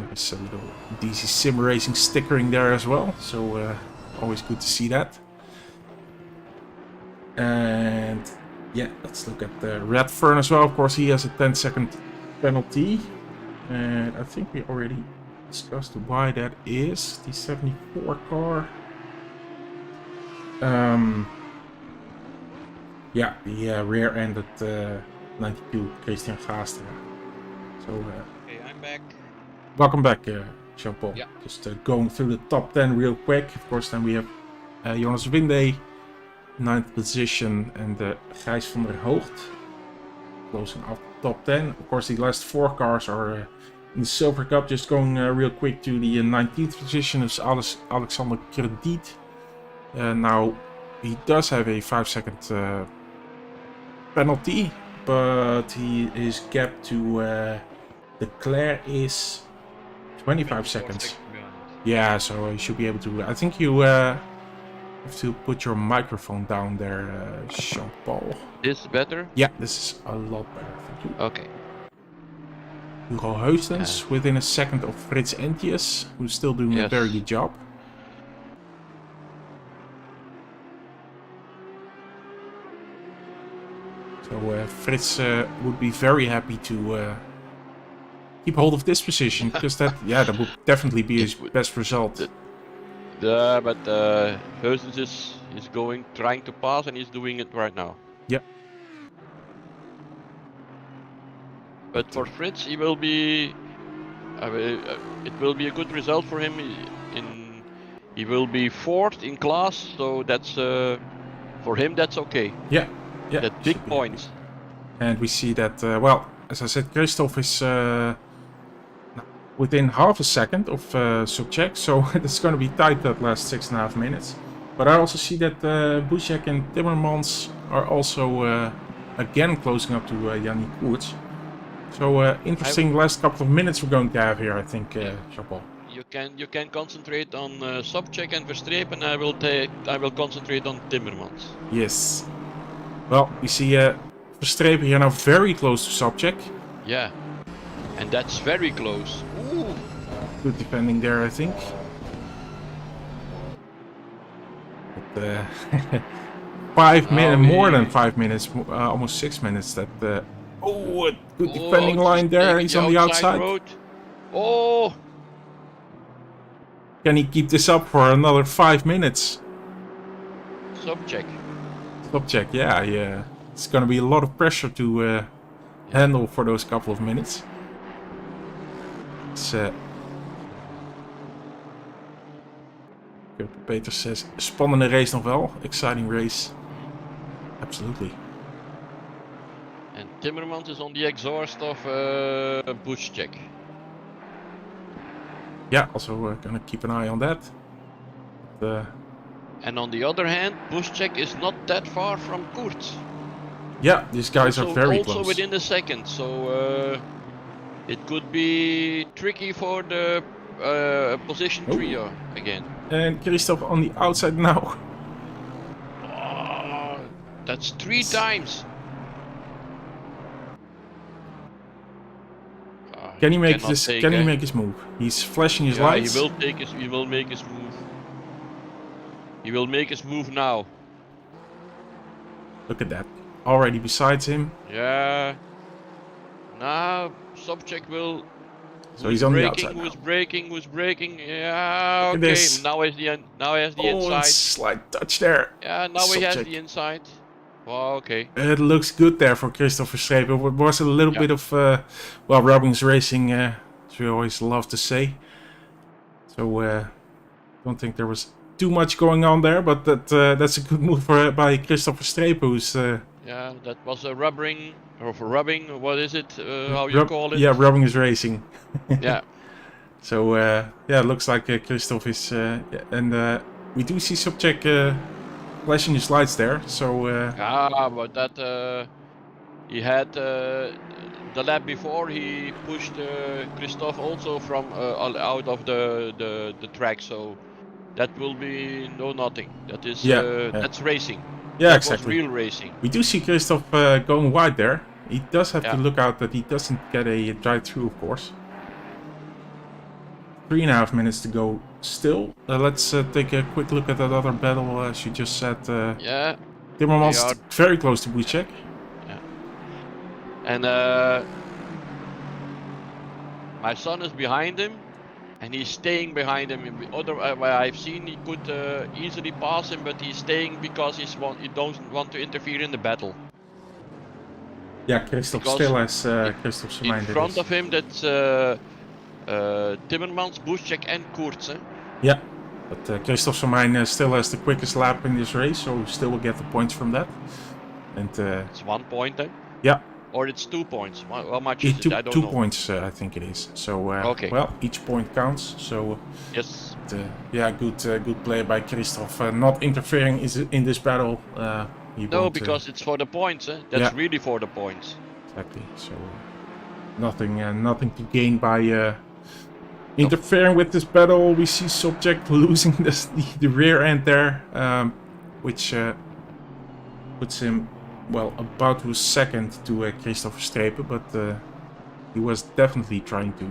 Nice little DC-SimRacing stickering there as well. So always good to see that. And yeah, let's look at the Redfern as well. Of course, he has a 10-second penalty. And I think we already discussed why that is. The 74 car. Yeah, the rear-ended 92 Christian Gaastra. So, Okay, I'm back. Welcome back, Jean-Paul. Yeah. Just going through the top 10 real quick. Of course, then we have Jonas Winde, 9th position, and Gijs van der Hoogt closing off the top 10. Of course, the last 4 cars are in the Silver Cup. Just going real quick to the 19th position is Alexander Krediet. Now, he does have a 5-second penalty, but his gap to Leclerc is 25 seconds. Yeah, so you should be able to. I think you have to put your microphone down there, Jean-Paul. This better? Yeah, this is a lot better. Thank you. Okay. Hugo Heustens within a second of Frits Entius, who's still doing a very good job. So Frits would be very happy to keep hold of this position, because that would definitely be his best result. Yeah, but Heustens is trying to pass, and he's doing it right now. Yep. But for Frits, he will be. It will be a good result for him. He will be 4th in class, so that's for him. That's okay. Yeah. Yeah. That big points. And we see that. Well, as I said, Christoph is within half a second of Sobchak, so it's going to be tight that last 6.5 minutes. But I also see that Butchek and Timmermans are also again closing up to Yannick Koerts. So interesting last couple of minutes we're going to have here, I think, Jean-Paul. You can concentrate on Sobchak and Verstrepen, and I will concentrate on Timmermans. Yes. Well, we see Verstrepen here now very close to Sobchak. Yeah, and that's very close. Ooh. Good defending there, I think. But 5 minutes, more than 5 minutes, almost 6 minutes. That good defending line there. He's on the outside. Road. Oh! Can he keep this up for another 5 minutes? Sobchak. Sobchak, yeah. It's gonna be a lot of pressure to handle for those couple of minutes. It's Peter says, spannende race nog wel. Exciting race. Absolutely. And Timmermans is on the exhaust of Butchek. Yeah, also gonna keep an eye on that. But, And on the other hand, Buschek is not that far from Kurz. Yeah, these guys are very also close. within a second, so it could be tricky for the position trio again. And Christoph on the outside now. Oh, that's 3 times. Can he make this? Can he make his move? He's flashing his lights. He will take his. He will make his move. He will make his move now. Look at that. Already besides him. Yeah. Now subject will. So he's on the outside. Who's braking? Yeah. Look Okay. at this. Now he has the inside. Slight touch there. Yeah. Now he has the inside. Oh, okay. It looks good there for Christopher Strepe. It was a little bit of well, Robbins Racing, as we always love to say. So don't think there was too much going on there, but that's a good move by Christopher Strepe, who's yeah, that was a rubbing. What is it? How you call it? Yeah, Robbins Racing. Yeah. So yeah, looks like Christoph is and we do see Subject flashing his lights there. So but that he had the lap before he pushed Christoph also from out of the track, so that will be nothing. That is that's racing. Yeah, that exactly. was real racing. We do see Christoph going wide there. He does have to look out that he doesn't get a drive-through, of course. 3.5 minutes to go still. Let's take a quick look at that other battle, as you just said. Yeah. Timmermans very close to Buschek. Yeah. And my son is behind him, and he's staying behind him. I've seen he could easily pass him, but he's staying because he doesn't want to interfere in the battle. Yeah, Christoph still has Christoph Semijn. In front of him, that's Timmermans, Buschek and Kurz. Yeah, but Christoph Semijn still has the quickest lap in this race, so still will get the points from that. And it's 1 point then? Yeah. Or it's 2 points. How much is it? I don't know. 2 points, I think it is. So okay. Well, each point counts. So yes. Yeah, good play by Christoph. Not interfering in this battle. No, because it's for the points. That's really for the points. Exactly. So nothing to gain by interfering with this battle. We see Subject losing the rear end there, which puts him, well, about to second to Christopher Strepe, but he was definitely trying to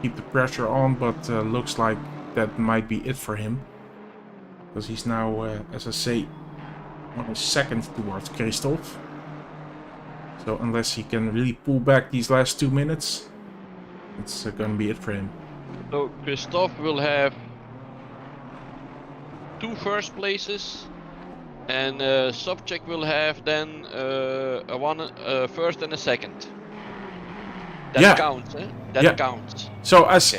keep the pressure on, but looks like that might be it for him, because he's now, as I say, on a second towards Christoph. So unless he can really pull back these last 2 minutes, it's gonna be it for him. So Christoph will have 2 first places, and Subject will have then a first and a second. That counts, eh? That counts. So as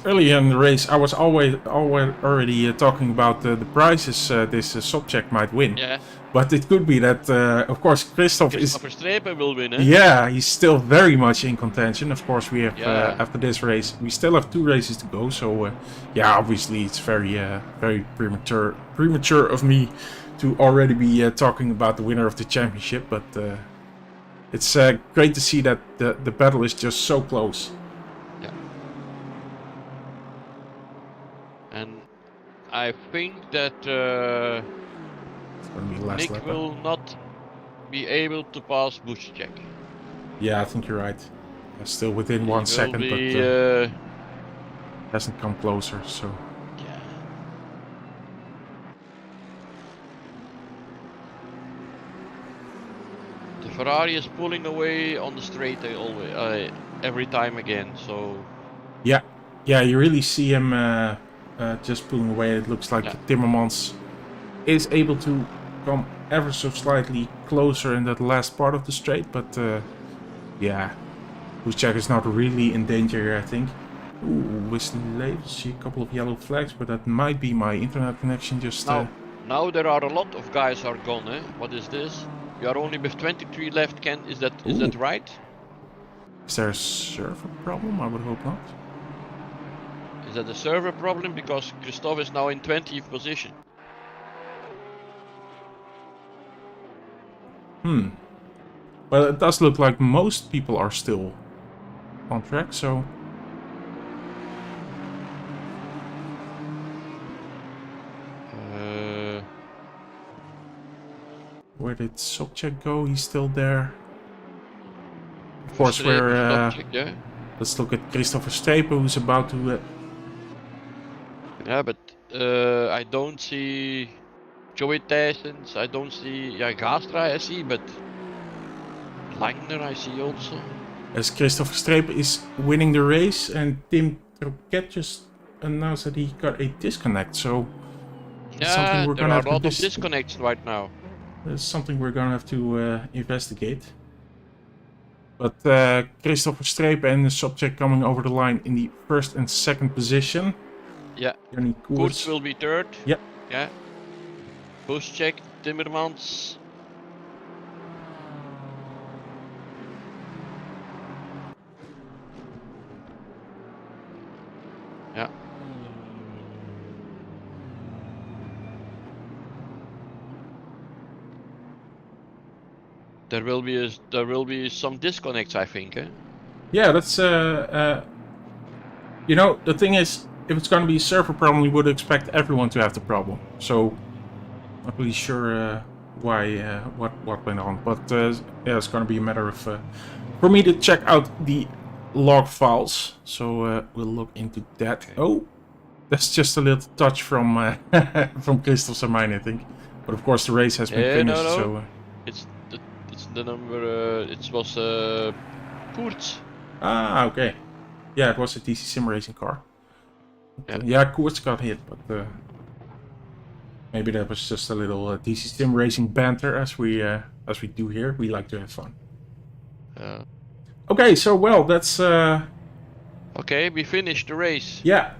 earlier in the race, I was already talking about the prizes this Subject might win. Yeah. But it could be that, of course, Christopher Strepe will win, eh? Yeah, he's still very much in contention. Of course, we have after this race, we still have 2 races to go. So yeah, obviously it's very premature of me to already be talking about the winner of the championship. But it's great to see that the battle is just so close. Yeah. And I think that Nick will not be able to pass Buschek. Yeah, I think you're right. Still within 1 second, but hasn't come closer. So. Yeah. The Ferrari is pulling away on the straight always, every time again. So. Yeah, you really see him just pulling away. It looks like Timmermans is able to come ever so slightly closer in that last part of the straight, but yeah, Buschek is not really in danger here, I think. Ooh, whistling late. See a couple of yellow flags, but that might be my internet connection just... Now there are a lot of guys are gone, eh? What is this? We are only with 23 left, Ken. Is that right? Is there a server problem? I would hope not. Is that a server problem? Because Christoph is now in 20th position. But it does look like most people are still on track, so... Where did Sobchak go? He's still there. Of course, we're... yeah. Let's look at Christopher Strepe, who's about to... Yeah, but I don't see Joey Thijsens, I don't see Gastra I see, but Langner I see also. As Christopher Strepe is winning the race, and Tim Troquet just announced that he got a disconnect, so... Yeah, there are a lot of disconnects right now. That's something we're gonna have to investigate. But Christopher Strepe and Sobchak coming over the line in the first and second position. Yeah. Koerts will be third. Yep. Yeah. Buschek, Timmermans. Yeah. There will be some disconnects, I think. Eh? Yeah, that's you know, the thing is, if it's going to be a server problem, you would expect everyone to have the problem. So, not really sure why what went on, but yeah, it's going to be a matter of for me to check out the log files. So we'll look into that. Oh, that's just a little touch from from Crystal Samine, I think. But of course, the race has been finished. No. So it's the number. It was Koerts. ah, okay. Yeah, it was a DC-SimRacing car. Yeah, Koerts got hit, but maybe that was just a little DC-SimRacing banter, as we do here. We like to have fun. Okay, so well, that's okay. We finished the race. Yeah,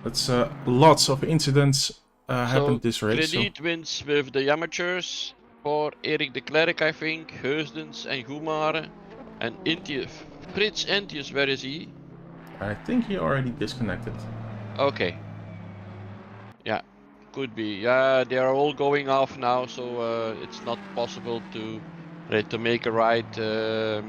that's lots of incidents happened this race. Credit wins with the amateurs for Erik de Klerk, I think, Heusdens and Goumare, and Frits Entius, where is he? I think he already disconnected. Okay. Yeah, could be. Yeah, they are all going off now, so it's not possible to make a ride to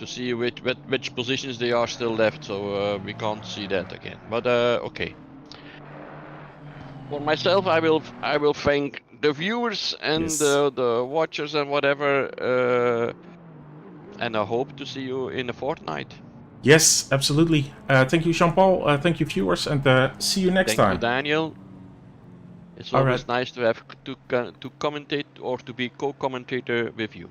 see which positions they are still left. So we can't see that again. But okay. For myself, I will thank the viewers and the watchers and whatever, and I hope to see you in a fortnight. Yes, absolutely. Thank you, Jean-Paul. Thank you, viewers, and see you next time. Thank you, Daniel. It's always nice to have to commentate or to be co-commentator with you.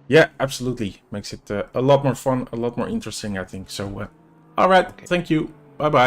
Yeah, absolutely. Makes it a lot more fun, a lot more interesting, I think. So, all right. Okay. Thank you. Bye-bye.